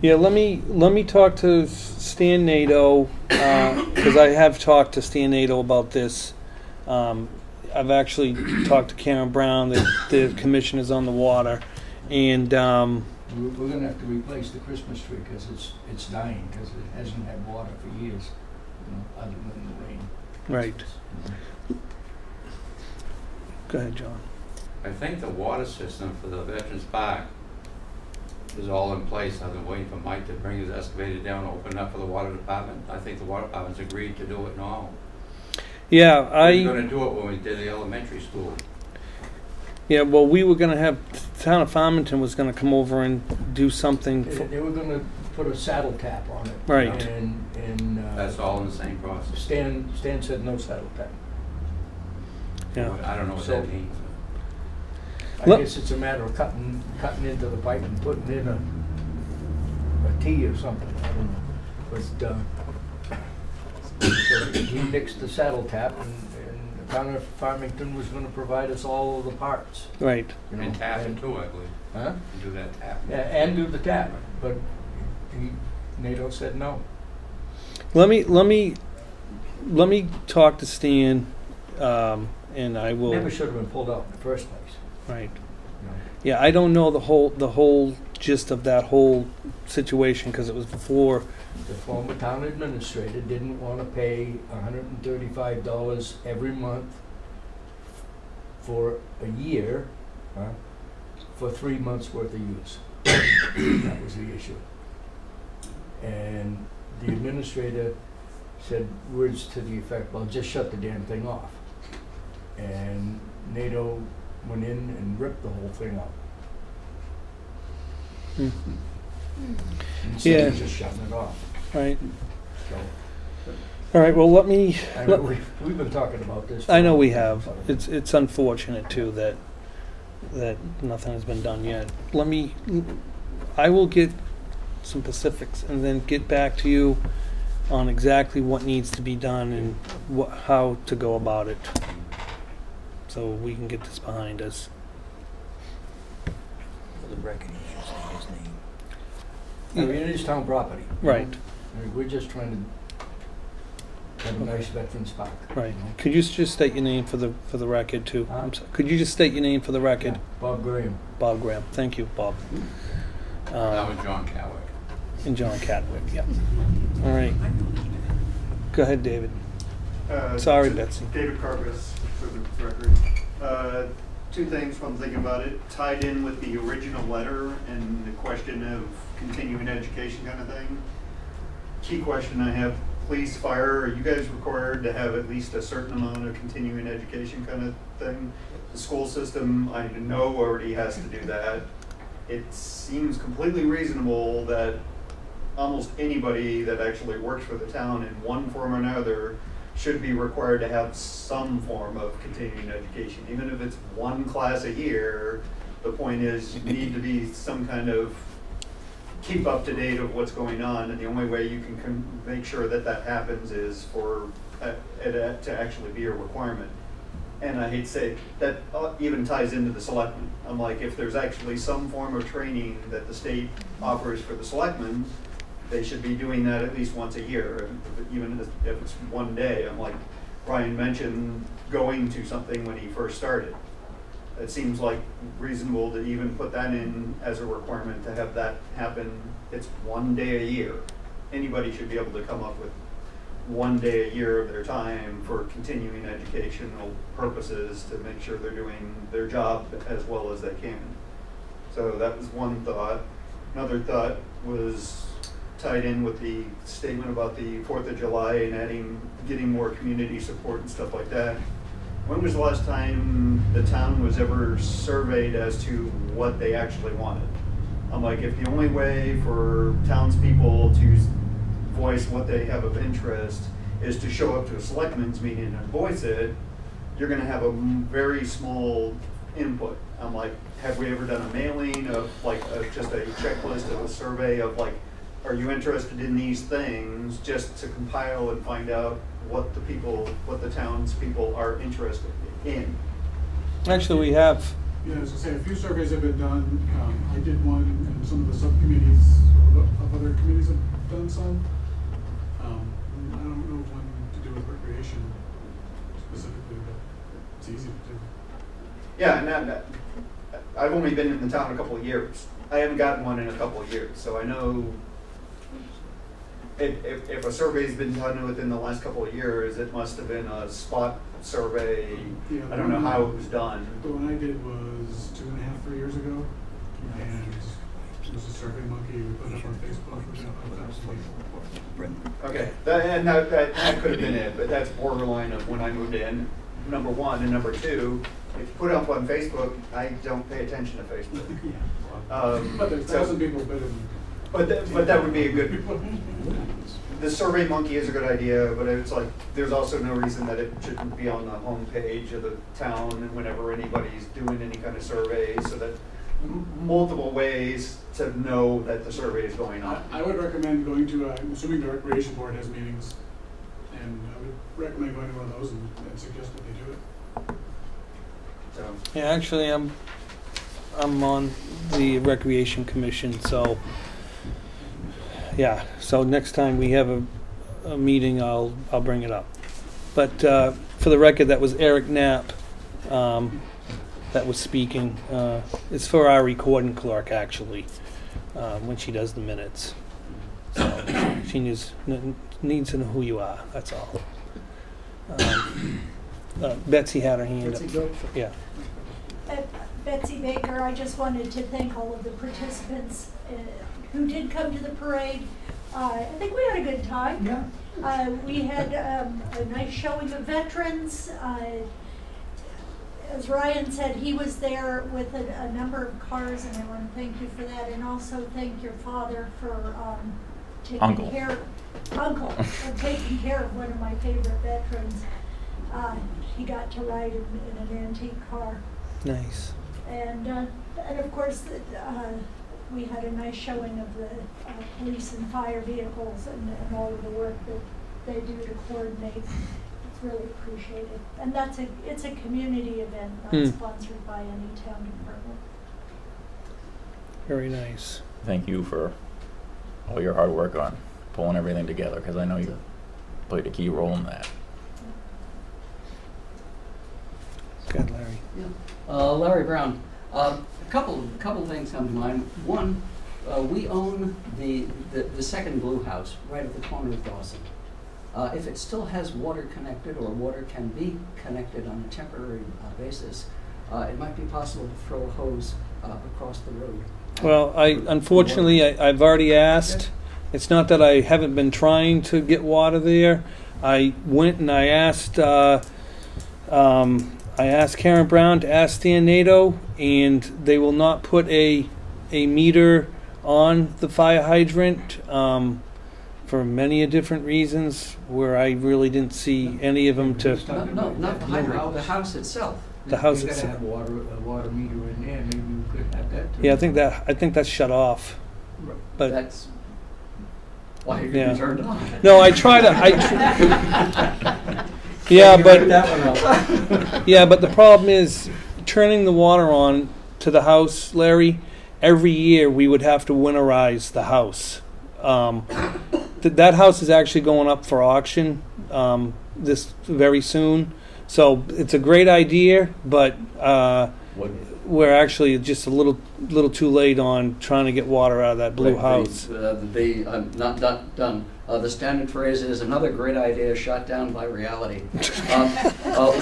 Yeah. Let me talk to Stan Nato because I have talked to Stan Nato about this. I've actually talked to Karen Brown, the commissioners on the water, and We're going to have to replace the Christmas tree because it's dying because it hasn't had water for years, other than the rain. right. Go ahead, John. I think the water system for the Veterans Park is all in place. I've been waiting for Mike to bring his excavator down, open it up for the water department. I think the water department's agreed to do it now. Yeah, We were going to do it when we did the elementary school. Yeah, well, we were going to have, the town of Farmington was going to come over and do something. They were going to put a saddle tap on it. Right. And That's all in the same process. Stan said no saddle tap. Yeah. I don't know what So- that means. I Look- guess it's a matter of cutting into the pipe and putting in a T or something. I don't know. But so he nixed the saddle tap, and the town of Farmington was going to provide us all of the parts. Right. And tap it too, I believe. Huh? And do that tap. Yeah, and do the tap, but NATO said no. Let me talk to Stan, and I will. Never should have been pulled out in the first place. Right. You know. Yeah, I don't know the whole gist of that whole situation because it was before. The former town administrator didn't want to pay $135 every month for a year, for 3 months worth of use. That was the issue. And the administrator said words to the effect, well, just shut the damn thing off. And NATO went in and ripped the whole thing up. Instead Yeah. of just shutting it off. Right. So, All right. Well, let me. I know we've been talking about this. I know we have. It's unfortunate too that that nothing has been done yet. I will get some specifics and then get back to you on exactly what needs to be done and how to go about it, so we can get this behind us. For the record, he should say his name. I mean, it is town property. Right. I mean, we're just trying to have a nice veterans park. Right. you know? Could you just state your name for the record too? Huh? I'm sorry. Could you just state your name for the record? Yeah, Bob Graham. Bob Graham. Thank you, Bob. That was John Cowick. And John Cadwick. Yeah. All right. Go ahead, David. Sorry, Betsy. David Carpus, for the record. Two things while I'm thinking about it. Tied in with the original letter and the question of continuing education kind of thing. Key question I have, police, fire, are you guys required to have at least a certain amount of continuing education kind of thing? The school system, I know, already has to do that. It seems completely reasonable that almost anybody that actually works for the town in one form or another should be required to have some form of continuing education. Even if it's one class a year, the point is you need to be some kind of keep up to date of what's going on, and the only way you can make sure that that happens is for it to actually be a requirement. And I hate to say, that even ties into the selectmen. I'm like, if there's actually some form of training that the state offers for the selectmen, they should be doing that at least once a year, even if it's one day. I'm like, Brian mentioned going to something when he first started. It seems like reasonable to even put that in as a requirement to have that happen. It's one day a year. Anybody should be able to come up with one day a year of their time for continuing educational purposes to make sure they're doing their job as well as they can. So that was one thought. Another thought was tied in with the statement about the 4th of July and getting more community support and stuff like that. When was the last time the town was ever surveyed as to what they actually wanted? I'm like, if the only way for townspeople to voice what they have of interest is to show up to a selectmen's meeting and voice it, you're gonna have a very small input. I'm like, have we ever done a mailing of like just a checklist of a survey of like, are you interested in these things, just to compile and find out what the townspeople are interested in? Actually, we have. Yeah, as I say, a few surveys have been done. I did one, and some of the subcommittees of other committees have done some. I don't know one to do with recreation specifically, but it's easy to do. Yeah, and I've only been in the town a couple of years. I haven't gotten one in a couple of years, so I know if a survey's been done within the last couple of years, it must have been a spot survey. Yeah, I don't know how it was done. The one I did was 2.5, 3 years ago, and it was a Survey Monkey. We put it up on Facebook. Okay, that could have been it, but that's borderline of when I moved in, number one. And number two, if you put it up on Facebook, I don't pay attention to Facebook. But there's 1,000 people better than. But that would be a good. The Survey Monkey is a good idea, but it's like there's also no reason that it shouldn't be on the home page of the town and whenever anybody's doing any kind of survey, so that multiple ways to know that the survey is going on. I would recommend going to, I'm assuming the Recreation Board has meetings, and I would recommend going to one of those and suggest that they do it. So. Yeah, actually, I'm on the Recreation Commission, so yeah. So next time we have a meeting, I'll bring it up. But for the record, that was Eric Knapp that was speaking. It's for our recording clerk, actually, when she does the minutes. So she needs to know who you are. That's all. Betsy had her hand up. Yeah. Betsy Baker, I just wanted to thank all of the participants who did come to the parade. I think we had a good time. Yeah. We had a nice showing of veterans. As Ryan said, he was there with a number of cars, and I want to thank you for that, and also thank your father for taking care of taking care of one of my favorite veterans. He got to ride in an antique car. Nice. And of course, we had a nice showing of the police and fire vehicles and all of the work that they do to coordinate. It's really appreciated. And it's a community event, not sponsored by any town department. Very nice. Thank you for all your hard work on pulling everything together, because I know you played a key role in that. Good, Larry. Larry Brown. A couple things come to mind. One, we own the second blue house right at the corner of Dawson. If it still has water connected, or water can be connected on a temporary basis, it might be possible to throw a hose across the road. Well, unfortunately, I've already asked. It's not that I haven't been trying to get water there. I went and I asked Karen Brown to ask Stan Nato, and they will not put a meter on the fire hydrant for many different reasons, where I really didn't see any of them to. No, not the hydrant, the house itself. The house You gotta itself. have a water meter in there, maybe you could have that too. Yeah, I think that's shut off. But That's why it Yeah. can be turned on. no, I try to. Yeah, but that one up. yeah, but the problem is turning the water on to the house, Larry. Every year we would have to winterize the house. That house is actually going up for auction this very soon. So it's a great idea, but we're actually just a little too late on trying to get water out of that blue house. Not done. The standard phrase is another great idea shot down by reality.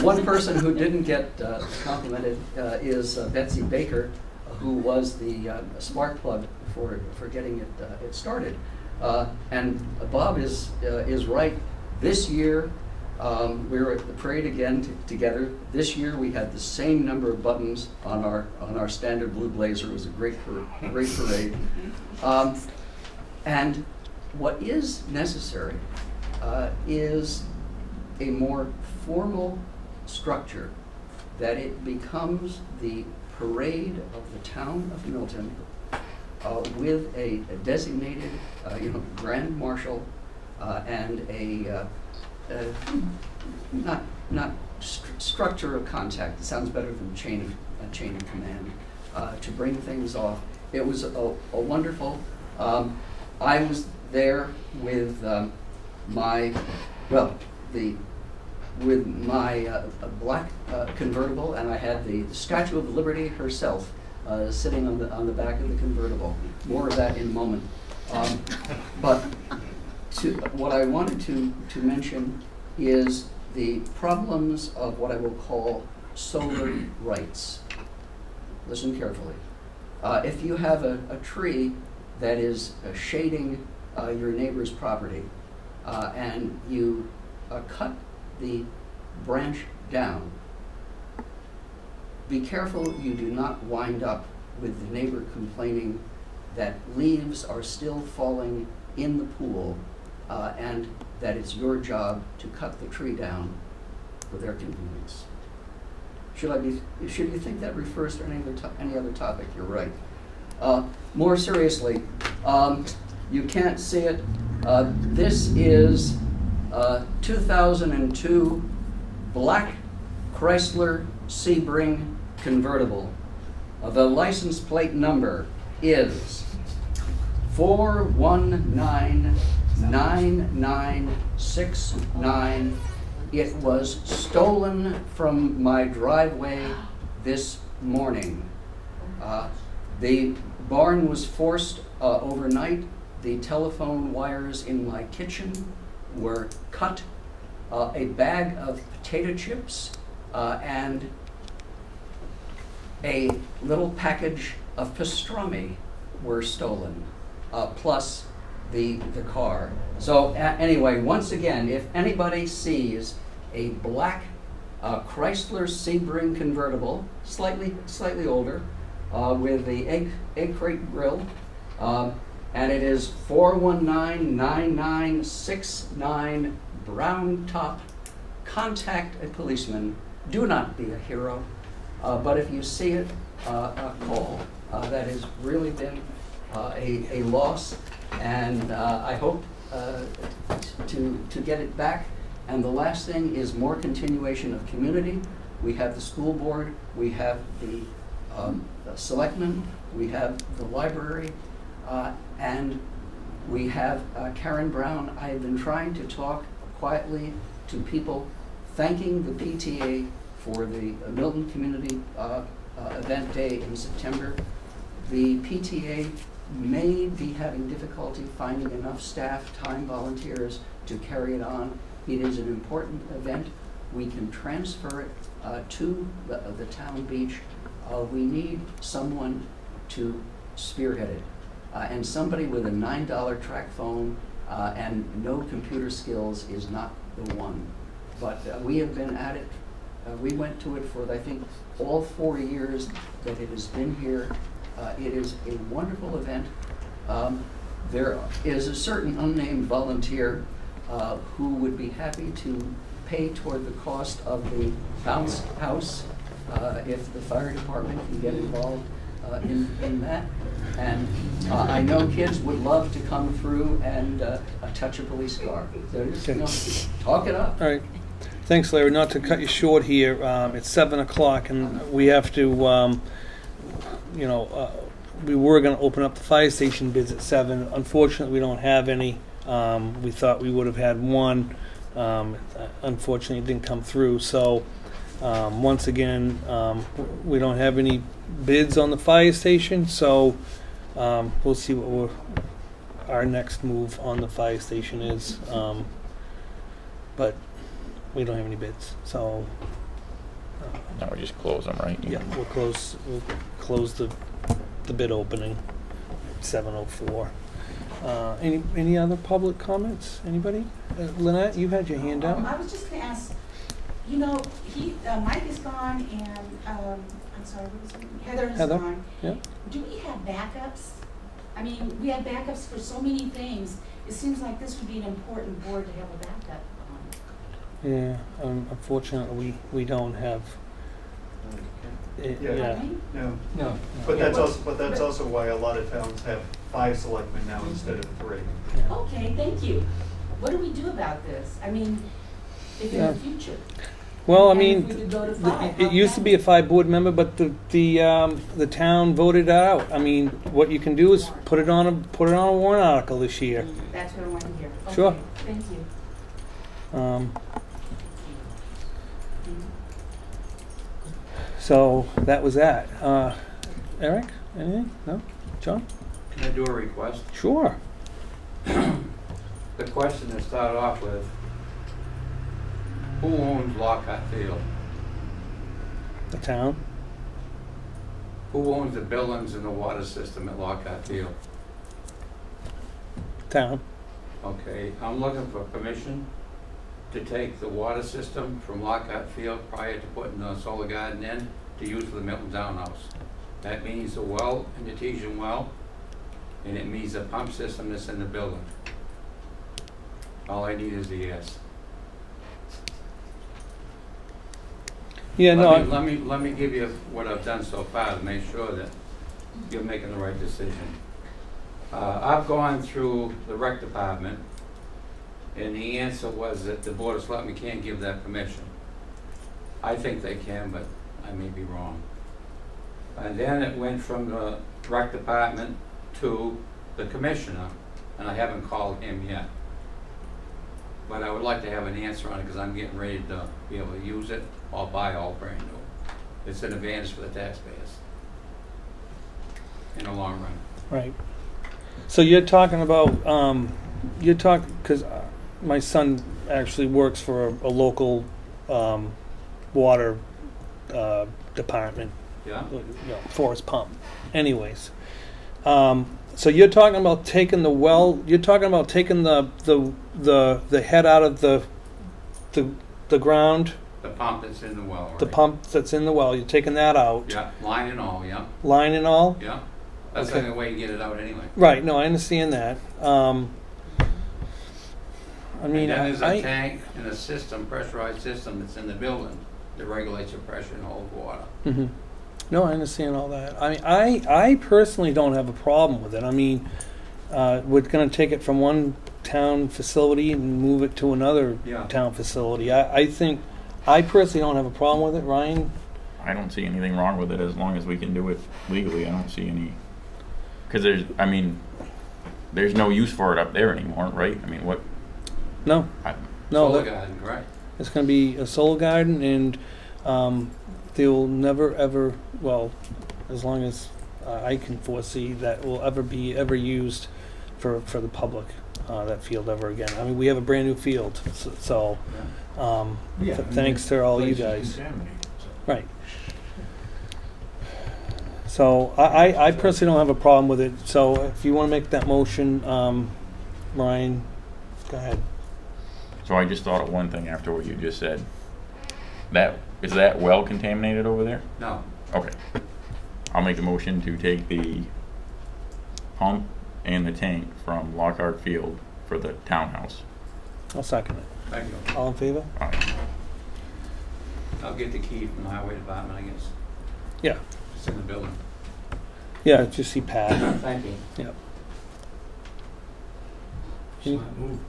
One person who didn't get complimented is Betsy Baker, who was the spark plug for getting it started. And Bob is right. This year, we were at the parade again together. This year we had the same number of buttons on our standard blue blazer. It was a great parade. And what is necessary is a more formal structure, that it becomes the parade of the town of Milton with a designated grand marshal and a not structure of contact. It sounds better than chain of command to bring things off. It was a wonderful. I was there with my black convertible, and I had the Statue of Liberty herself sitting on the back of the convertible. More of that in a moment. But what I wanted to mention is the problems of what I will call solar rights. Listen carefully. If you have a tree that is shading your neighbor's property, and you cut the branch down, be careful you do not wind up with the neighbor complaining that leaves are still falling in the pool, and that it's your job to cut the tree down for their convenience. Should you think that refers to any other topic? You're right. More seriously, you can't see it. This is 2002 black Chrysler Sebring convertible. The license plate number is 4199969. It was stolen from my driveway this morning. The barn was forced overnight. The telephone wires in my kitchen were cut. A bag of potato chips and a little package of pastrami were stolen, plus the car. So anyway, once again, if anybody sees a black Chrysler Sebring convertible, slightly older, with the egg crate grill, and it is 4199969 brown top, contact a policeman. Do not be a hero, but if you see it, call. That has really been a loss, and I hope to get it back. And the last thing is more continuation of community. We have the school board, we have the selectmen, we have the library, and we have Karen Brown. I have been trying to talk quietly to people, thanking the PTA for the Milton Community Event Day in September. The PTA may be having difficulty finding enough staff, time, volunteers to carry it on. It is an important event. We can transfer it to the town beach. We need someone to spearhead it. And somebody with a $9 track phone and no computer skills is not the one. But we have been at it. We went to it for, I think, all 4 years that it has been here. It is a wonderful event. There is a certain unnamed volunteer who would be happy to pay toward the cost of the bounce house if the fire department can get involved in that. And I know kids would love to come through and touch a police car. So just, you know, talk it up. All right. Thanks, Larry. Not to cut you short here, it's 7 o'clock, and we have to, we were going to open up the fire station bids at 7. Unfortunately, we don't have any. We thought we would have had one. Unfortunately, it didn't come through. So, once again, we don't have any bids on the fire station. So, we'll see what our next move on the fire station is. But we don't have any bids. So, Now we just close them, right? yeah, we'll close the bid opening at 7:04. Any other public comments? Anybody? Lynette, you had your hand up. I was just going to ask, Mike is gone, and I'm sorry, what was her name? Heather is gone. Yeah. Do we have backups? I mean, we have backups for so many things. It seems like this would be an important board to have a backup on. Yeah. Unfortunately, we don't have. Yeah. No. But that's also why a lot of towns have 5 selectmen now instead of 3. Yeah. Okay, thank you. What do we do about this? I mean, if in the future. Well, I And mean, if we could go to 5, it used to be a 5 board member, but the town voted it out. I mean, what you can do is put it on a warrant article this year. That's what I want to hear. Okay, Sure. Thank you. So that was that. Eric, anything? No? John? Can I do a request? Sure. The question to start off with, who owns Lockhart Field? The town? Who owns the buildings and the water system at Lockhart Field? Town. Okay, I'm looking for permission to take the water system from Lockhart Field prior to putting the solar garden in to use for the Milton Townhouse. That means the well, an artesian well, and it means the pump system that's in the building. All I need is a yes. Yeah, no. Let me give you what I've done so far to make sure that you're making the right decision. I've gone through the rec department, and the answer was that the Board of Selectmen can't give that permission. I think they can, but I may be wrong. And then it went from the rec department to the commissioner, and I haven't called him yet. But I would like to have an answer on it because I'm getting ready to be able to use it or buy all brand new. It's an advantage for the taxpayers in the long run. Right. So you're talking about, because my son actually works for a local water department, Yeah? Forest Pump. Anyways, so you're talking about taking the well. You're talking about taking the head out of the ground. The pump that's in the well, right? The pump that's in the well. You're taking that out. Yeah, line and all, yeah. Line and all. Yeah. That's Okay. the only way you get it out anyway. Right. No, I understand that. I mean, And then there's a I tank and a system, pressurized system that's in the building that regulates the pressure and holds water. Mhm. No, I understand all that. I mean, I personally don't have a problem with it. I mean, we're going to take it from one town facility and move it to another Yeah. town facility. I think, I personally don't have a problem with it. Ryan? I don't see anything wrong with it as long as we can do it legally. I don't see any, because there's no use for it up there anymore, right? I mean, what? No. No, Solar garden, right? it's going to be a solar garden, and they will never ever, well, as long as I can foresee, that will ever be used for the public, that field ever again. I mean, we have a brand new field, so Yeah, thanks to all you place is guys. contaminated, so. Right. So I personally don't have a problem with it. So if you want to make that motion, Ryan, go ahead. So I just thought of one thing after what you just said. Is that well contaminated over there? No. Okay. I'll make a motion to take the pump and the tank from Lockhart Field for the townhouse. I'll second it. Thank you. All in favor? Aye. I'll get the key from the highway department, I guess. Yeah. It's in the building. Yeah, just see Pat. Thank you. Yep. Smart move.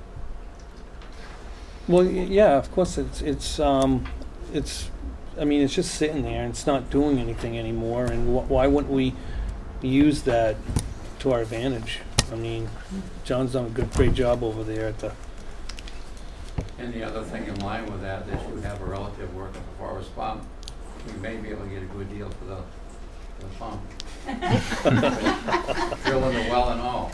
Well, yeah, of course it's I mean, it's just sitting there and it's not doing anything anymore, and why wouldn't we use that to our advantage? I mean, John's done a great job over there at the. And the other thing in line with that, that you have a relative working for Forest Pump, we may be able to get a good deal for the pump. Drilling the well and all.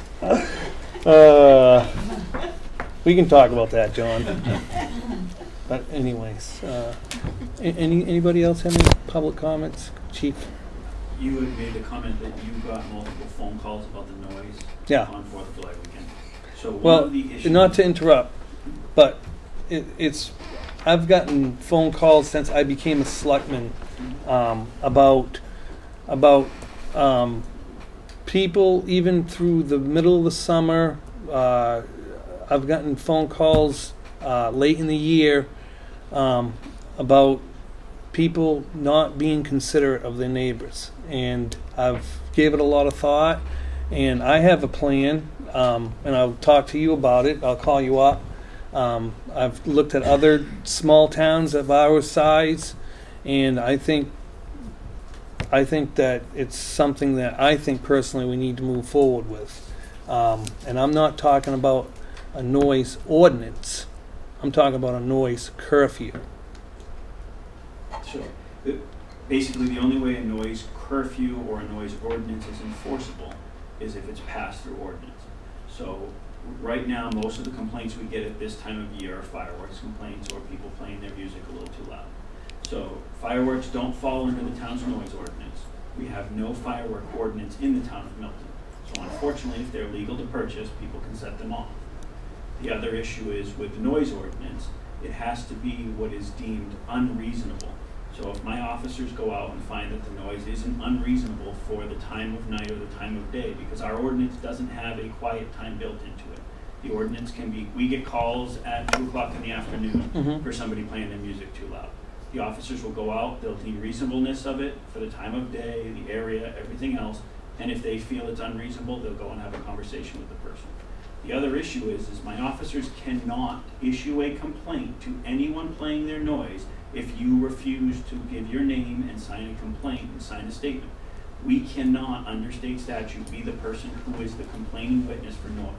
We can talk about that, John. But anyways, anybody else have any public comments, Chief? You had made the comment that you got multiple phone calls about the noise Yeah. on 4th of July weekend. So one Well, of the issues, not to interrupt, but it's I've gotten phone calls since I became a selectman about people even through the middle of the summer. I've gotten phone calls late in the year about people not being considerate of their neighbors, and I've gave it a lot of thought, and I have a plan, and I'll talk to you about it. I'll call you up. I've looked at other small towns of our size, and I think that it's something that I think personally we need to move forward with. And I'm not talking about a noise ordinance. I'm talking about a noise curfew. sure. Basically, the only way a noise curfew or a noise ordinance is enforceable is if it's passed through ordinance. So right now, most of the complaints we get at this time of year are fireworks complaints or people playing their music a little too loud. So fireworks don't fall under the town's noise ordinance. We have no firework ordinance in the town of Milton. So unfortunately, if they're legal to purchase, people can set them off. The other issue is with the noise ordinance, it has to be what is deemed unreasonable. So if my officers go out and find that the noise isn't unreasonable for the time of night or the time of day, because our ordinance doesn't have a quiet time built into it. The ordinance can be, we get calls at 2 o'clock in the afternoon for somebody playing their music too loud. The officers will go out, they'll deem reasonableness of it for the time of day, the area, everything else, and if they feel it's unreasonable, they'll go and have a conversation with the person. The other issue is my officers cannot issue a complaint to anyone playing their noise if you refuse to give your name and sign a complaint and sign a statement. We cannot, under state statute, be the person who is the complaining witness for noise.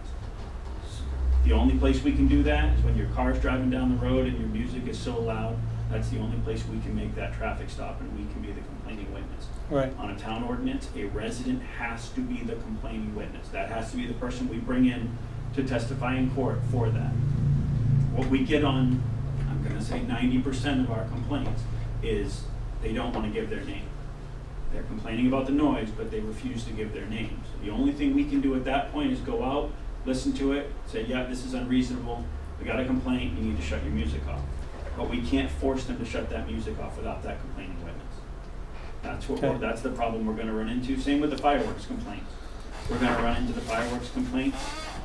The only place we can do that is when your car's driving down the road and your music is so loud. That's the only place we can make that traffic stop and we can be the complaining witness. Right. On a town ordinance, a resident has to be the complaining witness. That has to be the person we bring in to testify in court for that. What we get on, I'm going to say 90% of our complaints, is they don't want to give their name. They're complaining about the noise, but they refuse to give their name. So the only thing we can do at that point is go out, listen to it, say, yeah, this is unreasonable, we got a complaint, you need to shut your music off. But we can't force them to shut that music off without that complaining witness. That's the problem we're going to run into. Same with the fireworks complaints. We're going to run into the fireworks complaints,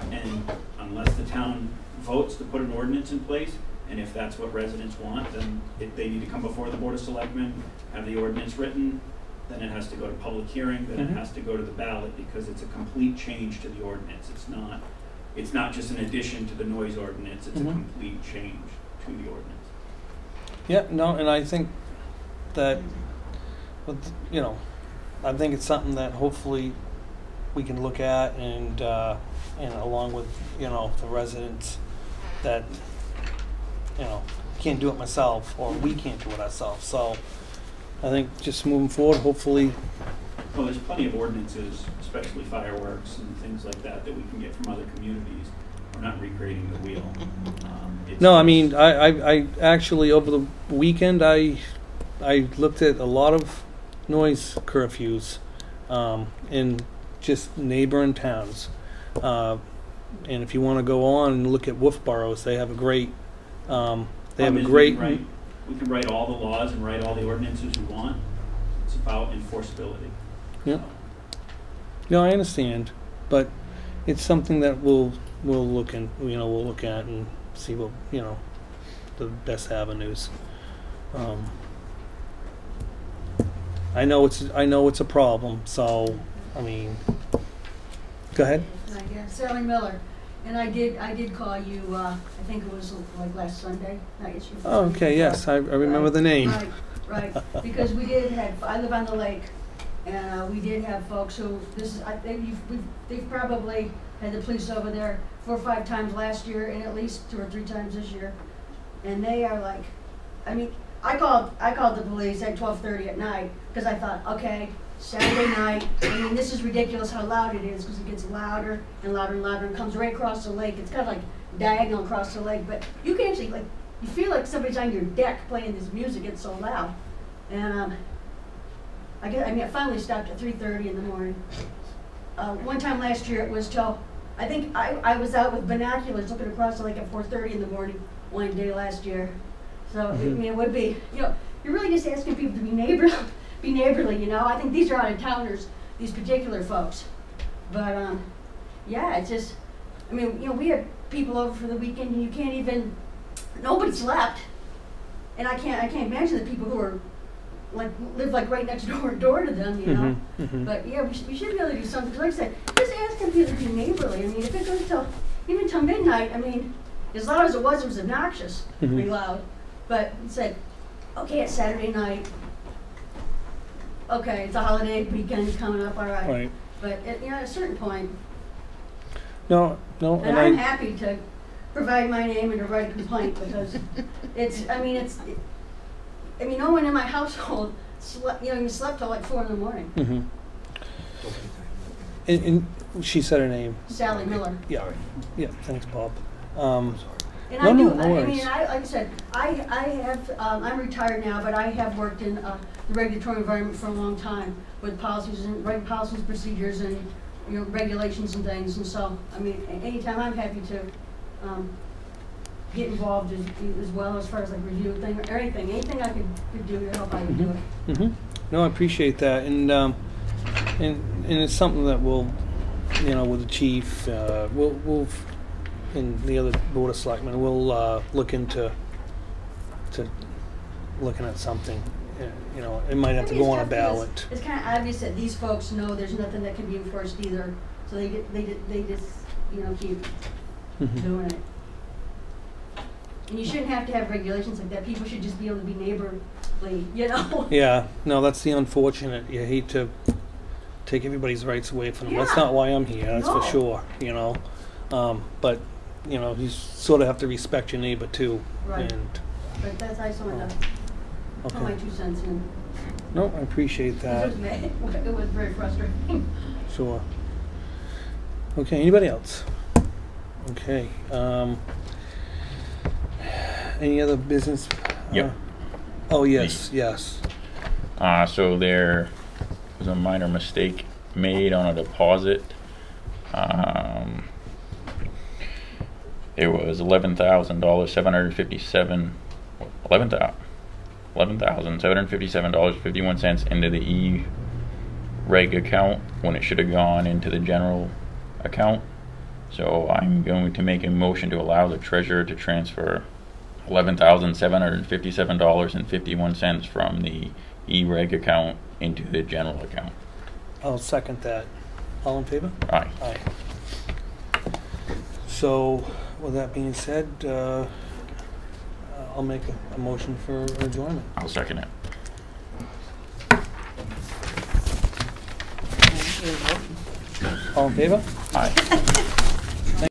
and unless the town votes to put an ordinance in place, and if that's what residents want, then they need to come before the Board of Selectmen, have the ordinance written, then it has to go to public hearing, then Mhm. it has to go to the ballot, because it's a complete change to the ordinance. It's not just an addition to the noise ordinance, it's Mhm. a complete change to the ordinance. Yeah, no, and I think that, you know, I think it's something that hopefully we can look at and along with, you know, the residents that, you know, can't do it myself or we can't do it ourselves. So I think just moving forward, hopefully, Well, there's plenty of ordinances, especially fireworks and things like that we can get from other communities. We're not recreating the wheel. no, I mean, I actually over the weekend I looked at a lot of noise curfews in just neighboring towns. And if you want to go on and look at Wolfboroughs, they have a great We can write all the laws and write all the ordinances we want. It's about enforceability. Yeah. So, No, I understand, but it's something that we'll look in, we'll look at and see what, the best avenues. I know it's a problem, so I mean, go ahead. Sally Miller, and I did call you. I think it was like last Sunday. Not yesterday. Oh, okay, yes, I remember the name. Right, because we did have. I live on the lake, and we did have folks who they've probably had the police over there 4 or 5 times last year, and at least 2 or 3 times this year, and they are like, I mean, I called the police at 12:30 at night because I thought, okay, Saturday night. I mean, this is ridiculous how loud it is because it gets louder and louder and louder and comes right across the lake. It's kind of like diagonal across the lake, but you can actually you feel like somebody's on your deck playing this music. It's so loud, and I finally stopped at 3:30 in the morning. One time last year it was till I think I was out with binoculars looking across the lake at 4:30 in the morning one day last year. So I mean, it would be, you're really just asking people to be neighborly. I think these are out of towners, these particular folks. But yeah, it's just, I mean, we had people over for the weekend and you can't even, nobody slept. And I can't imagine the people who are live right next door to them, Mm-hmm. But yeah, we should be able to do something. 'Cause like I said, just asking people to be neighborly. I mean, if it goes even till midnight, I mean, as loud as it was obnoxious, pretty loud. But it said, okay, it's Saturday night. Okay, it's a holiday weekend coming up, all right. Right. But at a certain point, No, and I'm happy to provide my name and to write a complaint because no one in my household slept, you slept till like 4 in the morning. Mm-hmm. And she said her name. Sally Miller. Yeah. Yeah. Thanks, Bob. And No like worries. I said, I have, I'm retired now, but I have worked in the regulatory environment for a long time with policies and writing policies, procedures, and regulations and things. And so, I mean, anytime I'm happy to get involved as well as far as review thing or anything I could do to help, I would do it. Mm-hmm. No, I appreciate that, and it's something that we'll, with the chief, we'll and the other board of selectmen, we'll look into looking at something. It might have to go on a ball. It's kind of obvious that these folks know there's nothing that can be enforced either, so they just keep doing it. And you shouldn't have to have regulations like that. People should just be able to be neighborly, Yeah, no, that's the unfortunate. You hate to take everybody's rights away from them. Yeah. That's not why I'm here. That's No. for sure. But you sort of have to respect your neighbor too. Right. And But that's I just wanted to put my okay. 2 cents in. No, I appreciate that. It was very frustrating. Sure. Okay, anybody else? Okay. Any other business? Yep. Oh, yes, yes. So there was a minor mistake made on a deposit. It was $11,757.51 into the E-Reg account when it should have gone into the general account. So I'm going to make a motion to allow the treasurer to transfer $11,757.51 from the E-Reg account into the general account. I'll second that. All in favor? Aye. Aye. So, with that being said, I'll make a motion for adjournment. I'll second it. All in favor? Aye.